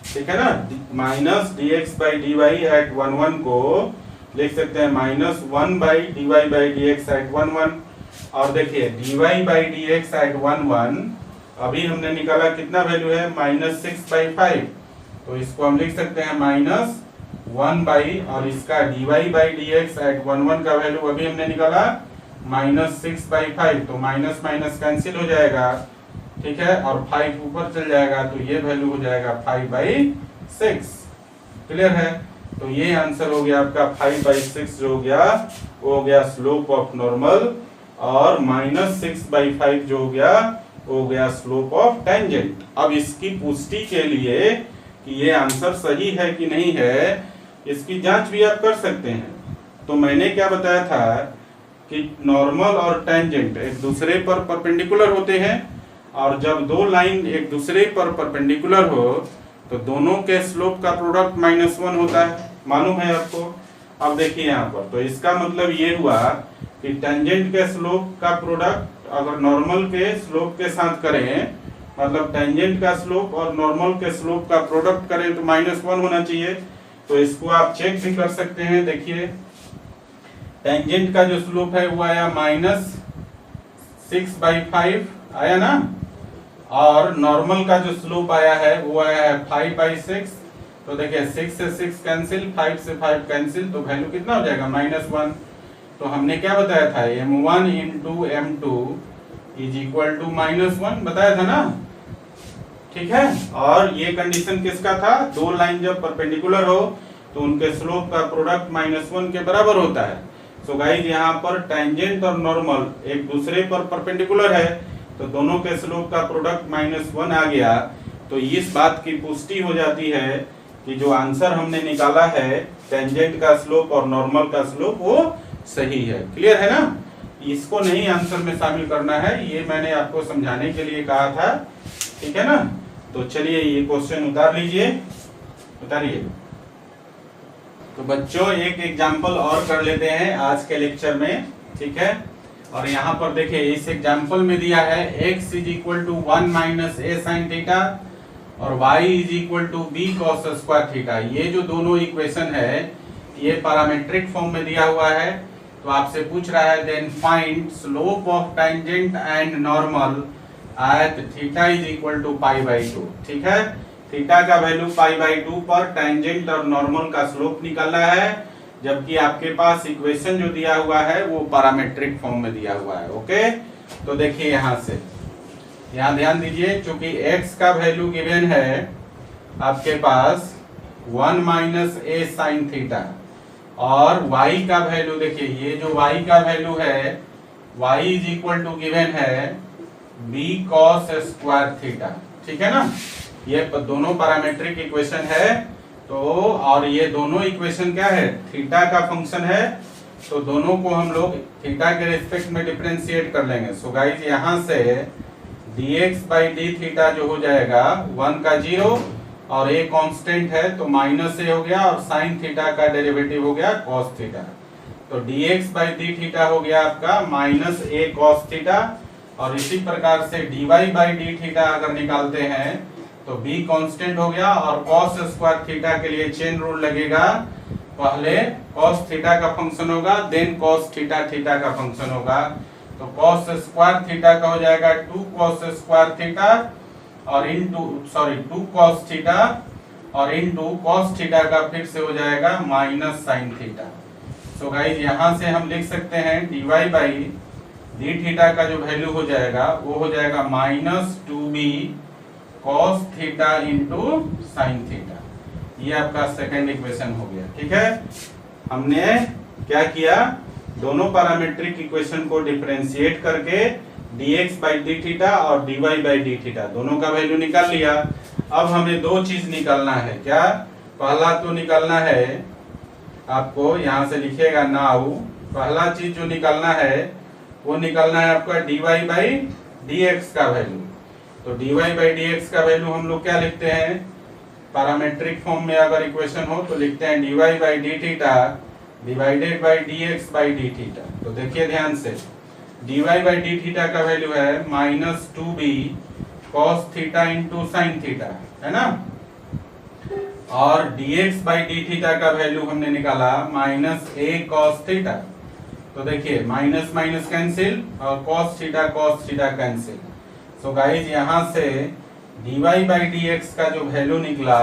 ठीक है ना, minus dx by dy at 1 1 को लिख सकते हैं minus 1 by dy by dx at 1 1। और देखिए dy बाई dx एट 1 1 अभी हमने निकाला कितना वैल्यू है, माइनस 6/5, तो इसको हम लिख सकते हैं माइनस 1 बाई और इसका dy बाई dx एट 1 1 का वैल्यू अभी हमने निकाला माइनस 6/5, तो माइनस माइनस कैंसिल हो जाएगा। ठीक है, और 5 ऊपर चल जाएगा तो ये वैल्यू हो जाएगा 5/6। क्लियर है, तो ये आंसर हो गया आपका 5/6 जो हो गया वो हो गया स्लोप ऑफ नॉर्मल, और माइनस 6/5 जो हो गया वो हो गया स्लोप ऑफ टेंजेंट। अब इसकी पुष्टि के लिए कि ये आंसर सही है कि नहीं है, इसकी जांच भी आप कर सकते हैं। तो मैंने क्या बताया था कि नॉर्मल और टेंजेंट एक दूसरे पर परपेंडिकुलर होते हैं, और जब दो लाइन एक दूसरे पर परपेंडिकुलर हो तो दोनों के स्लोप का प्रोडक्ट -1 होता है, मालूम है आपको। अब देखिए यहाँ पर, तो इसका मतलब ये हुआ कि टेंजेंट के स्लोप का प्रोडक्ट अगर नॉर्मल के स्लोप के साथ करें, मतलब टेंजेंट का स्लोप और नॉर्मल के स्लोप का प्रोडक्ट करें तो -1 होना चाहिए। तो इसको आप चेक भी कर सकते हैं। देखिए टेंजेंट का जो स्लोप है वो आया माइनस 6/5 आया ना, और नॉर्मल का जो स्लोप आया है वो आया है 5/6। तो देखिए 6 से 6 कैंसिल, 5 से 5 कैंसिल, तो वैल्यू कितना हो जाएगा -1। तो हमने क्या बताया था, m1 into m2 is equal to -1 बताया था ना। ठीक है। और ये कंडीशन किसका था, दो लाइन जब परपेंडिकुलर हो तो उनके स्लोप का प्रोडक्ट -1 के बराबर होता है। सो गाइस यहाँ पर टेंजेंट और नॉर्मल एक दूसरे पर परपेंडिकुलर है, तो दोनों के स्लोप का प्रोडक्ट -1 आ गया। तो इस बात की पुष्टि हो जाती है कि जो आंसर हमने निकाला है टेंजेंट का स्लोप और नॉर्मल का स्लोप वो सही है। क्लियर है ना, इसको नहीं आंसर में शामिल करना है, ये मैंने आपको समझाने के लिए कहा था, ठीक है ना। तो चलिए ये क्वेश्चन उतार लीजिए, उतारिए। तो बच्चों एक एग्जाम्पल और कर लेते हैं आज के लेक्चर में, ठीक है। और यहाँ पर देखिए इस एग्जाम्पल में दिया है x = 1 - a sin थीटा और y = b cos square theta. ये जो दोनों इक्वेशन है ये पैरामीट्रिक फॉर्म में दिया हुआ है। तो आपसे पूछ रहा है then find slope of tangent and normal at theta = π/2, ठीक है। थीटा का वैल्यू π/2 पर टेंजेंट और नॉर्मल का स्लोप निकालना है, जबकि आपके पास इक्वेशन जो दिया हुआ है वो पैरामीट्रिक फॉर्म में दिया हुआ है। ओके, तो देखिए यहाँ से, यहाँ ध्यान दीजिए, चूंकि x का वैल्यू गिवन है आपके पास 1 - a sin थीटा और y का वैल्यू देखिए, ये जो y का वैल्यू है y = गिवन है b cos स्क्वायर थीटा, ठीक है ना। ये दोनों पैरामीट्रिक इक्वेशन है। तो और ये दोनों इक्वेशन क्या है, थीटा का फंक्शन है, तो दोनों को हम लोग थीटा के रिस्पेक्ट में डिफरेंशिएट कर लेंगे। सो गाइस यहाँ से dx/d जो हो जाएगा 1 का 0 और a कांस्टेंट है तो -a हो गया और sin थीटा का डेरिवेटिव हो गया cos थीटा। तो dx/d हो गया आपका -a cos थीटा। और इसी प्रकार से dy/d अगर निकालते हैं तो b कांस्टेंट हो गया और cos स्क्वायर थीटा के लिए चेन रूल लगेगा, पहले cos थीटा का फंक्शन होगा देन cos थीटा का फंक्शन होगा। तो cos स्क्वायर थीटा का हो जाएगा 2 cos स्क्वायर थीटा और टू cos थीटा और इनटू cos थीटा का फिर से हो जाएगा -sin थीटा। सो गाइस यहाँ से हम लिख सकते हैं dy/d का जो वैल्यू हो जाएगा वो हो जाएगा -2b cos theta into sin theta. ये आपका सेकेंड इक्वेशन हो गया, ठीक है। हमने क्या किया, दोनों पैरामीट्रिक इक्वेशन को डिफरेंशिएट करके dx/d और dy/d दोनों का वैल्यू निकाल लिया। अब हमें दो चीज निकालना है, क्या, पहला तो निकालना है आपको, यहाँ से लिखिएगा नाउ, पहला चीज जो निकालना है वो निकालना है आपका dy/dx का वैल्यू। तो dy/dx का वैल्यू हम लोग क्या लिखते हैं, पैरामीट्रिक फॉर्म में अगर इक्वेशन हो तो लिखते हैं dy/d डिवाइडेड बाय dx/d। तो देखिए ध्यान से, dy/d का वैल्यू है -2b cos theta into sin theta, है ना। और dx/d का वैल्यू हमने निकाला -a cos थीटा। तो देखिए माइनस माइनस कैंसिल और cos theta cancel. So guys यहाँ से dy/dx का जो वैल्यू निकला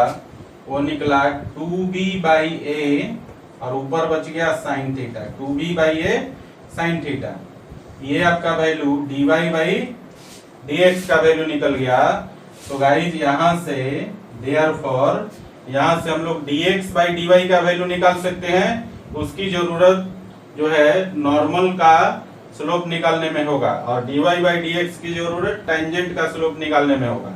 वो निकला 2b/a और ऊपर बच गया sin theta, 2b/a sin theta. ये आपका वैल्यू dy/dx का वैल्यू निकल गया। तो गाइस यहाँ से देयरफॉर यहाँ से हम लोग dx/dy का वैल्यू निकाल सकते हैं, उसकी जरूरत जो है नॉर्मल का स्लोप निकालने में होगा और dy/dx की जरूरत टेंजेंट का स्लोप निकालने में होगा।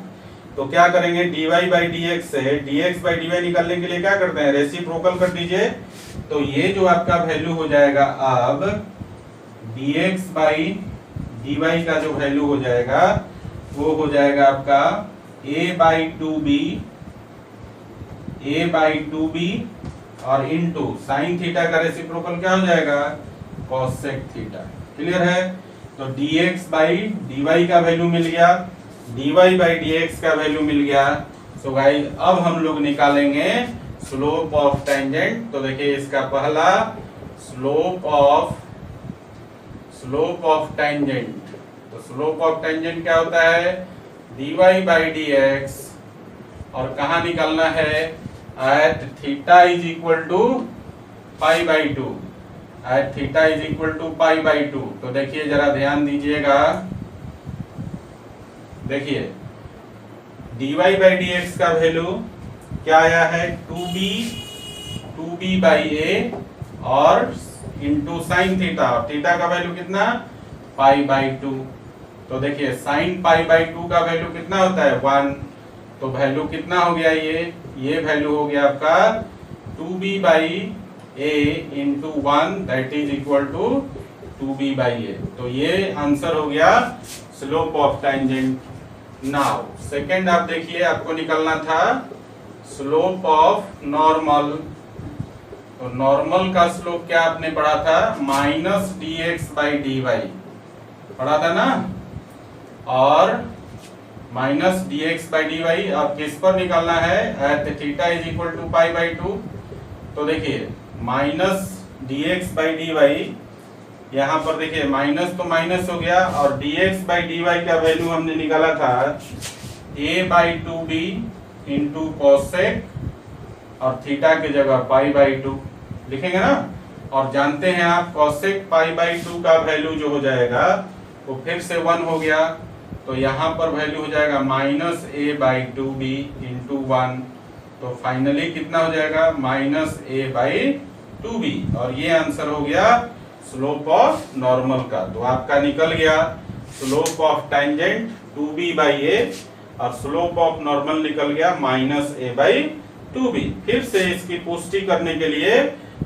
तो क्या करेंगे, dy/dx से dx/dy निकालने के लिए क्या करते हैं, रेसिप्रोकल कर दीजिए। तो ये जो आपका वैल्यू हो जाएगा अब dx/dy का जो वैल्यू हो जाएगा वो हो जाएगा आपका a/2b और इनटू sin थीटा का रेसिप्रोकल क्या हो जाएगा, cosec थीटा। क्लियर है। तो dx/dy का वैल्यू मिल गया, dy/dx का वैल्यू मिल गया। सो गाइस अब हम लोग निकालेंगे स्लोप ऑफ टेंजेंट। तो देखिए इसका पहला स्लोप ऑफ टेंजेंट, तो स्लोप ऑफ टेंजेंट क्या होता है, dy/dx और कहाँ निकालना है, एट थीटा = π/2, एट थीटा = π/2। तो देखिए जरा ध्यान दीजिएगा, देखिए dy बाई डी एक्स का वैल्यू क्या आया है 2b बाई ए और इंटू साइन थीटा, और थीटा का वैल्यू कितना पाई बाई 2। तो देखिए साइन पाई बाई 2 का वैल्यू कितना होता है 1, तो वैल्यू कितना हो गया ये वैल्यू हो गया आपका 2b by A into 1 that is equal to 2b by A. तो ये आंसर हो गया slope of tangent. Now second आप देखिए, आपको निकालना था स्लोप ऑफ नॉर्मल। तो नॉर्मल का स्लोप क्या आपने पढ़ा था minus D x by D Y पढ़ा था ना, और minus D x by D Y, और किस पर निकालना है at theta is equal to pi by 2। तो देखिए minus D x by D y, यहाँ पर देखिए माइनस तो माइनस हो गया, और d x by D y का वैल्यू हमने निकाला था a by 2b into cosec और थीटा की जगह पाई बाई 2 लिखेंगे ना। और जानते हैं आप कॉसेक पाई बाई 2 का वैल्यू जो हो जाएगा वो फिर से 1 हो गया, तो यहाँ पर वैल्यू हो जाएगा minus A by 2b into 1। तो फाइनली कितना हो जाएगा माइनस ए बाई 2b, और ये आंसर हो गया स्लोप ऑफ नॉर्मल का। तो आपका निकल गया slope of tangent 2b by A, और स्लोप ऑफ नॉर्मल निकल गया माइनस ए बाई 2b। फिर से इसकी पुष्टि करने के लिए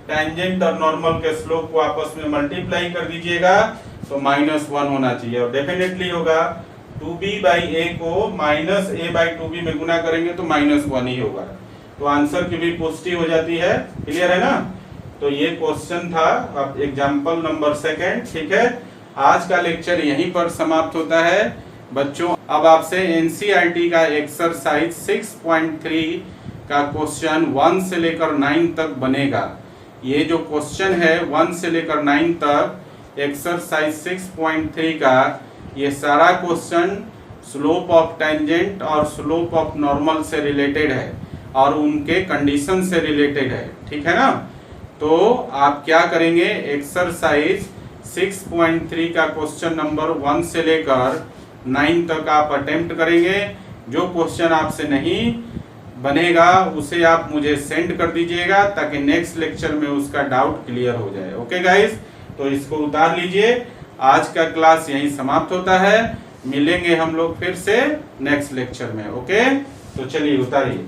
टेंजेंट और नॉर्मल के स्लोप को आपस में मल्टीप्लाई कर दीजिएगा, तो -1 होना चाहिए, और डेफिनेटली होगा 2b बाई ए को माइनस ए बाई 2b में गुना करेंगे तो -1 ही होगा। तो आंसर की भी पुष्टि हो जाती है। क्लियर है ना। तो ये क्वेश्चन था, अब एग्जाम्पल नंबर 2। ठीक है, आज का लेक्चर यहीं पर समाप्त होता है बच्चों। अब आपसे एनसीईआरटी का एक्सरसाइज 6.3 का क्वेश्चन 1 से लेकर 9 तक बनेगा। ये जो क्वेश्चन है 1 से लेकर 9 तक एक्सरसाइज 6.3 का, ये सारा क्वेश्चन स्लोप ऑफ टेंजेंट और स्लोप ऑफ नॉर्मल से रिलेटेड है और उनके कंडीशन से रिलेटेड है। ठीक है ना। तो आप क्या करेंगे, एक्सरसाइज 6.3 का क्वेश्चन नंबर 1 से लेकर 9 तक आप अटेम्प्ट करेंगे। जो क्वेश्चन आपसे नहीं बनेगा उसे आप मुझे सेंड कर दीजिएगा ताकि नेक्स्ट लेक्चर में उसका डाउट क्लियर हो जाए। ओके गाइस, तो इसको उतार लीजिए। आज का क्लास यहीं समाप्त होता है, मिलेंगे हम लोग फिर से नेक्स्ट लेक्चर में। ओके, तो चलिए उतारिए।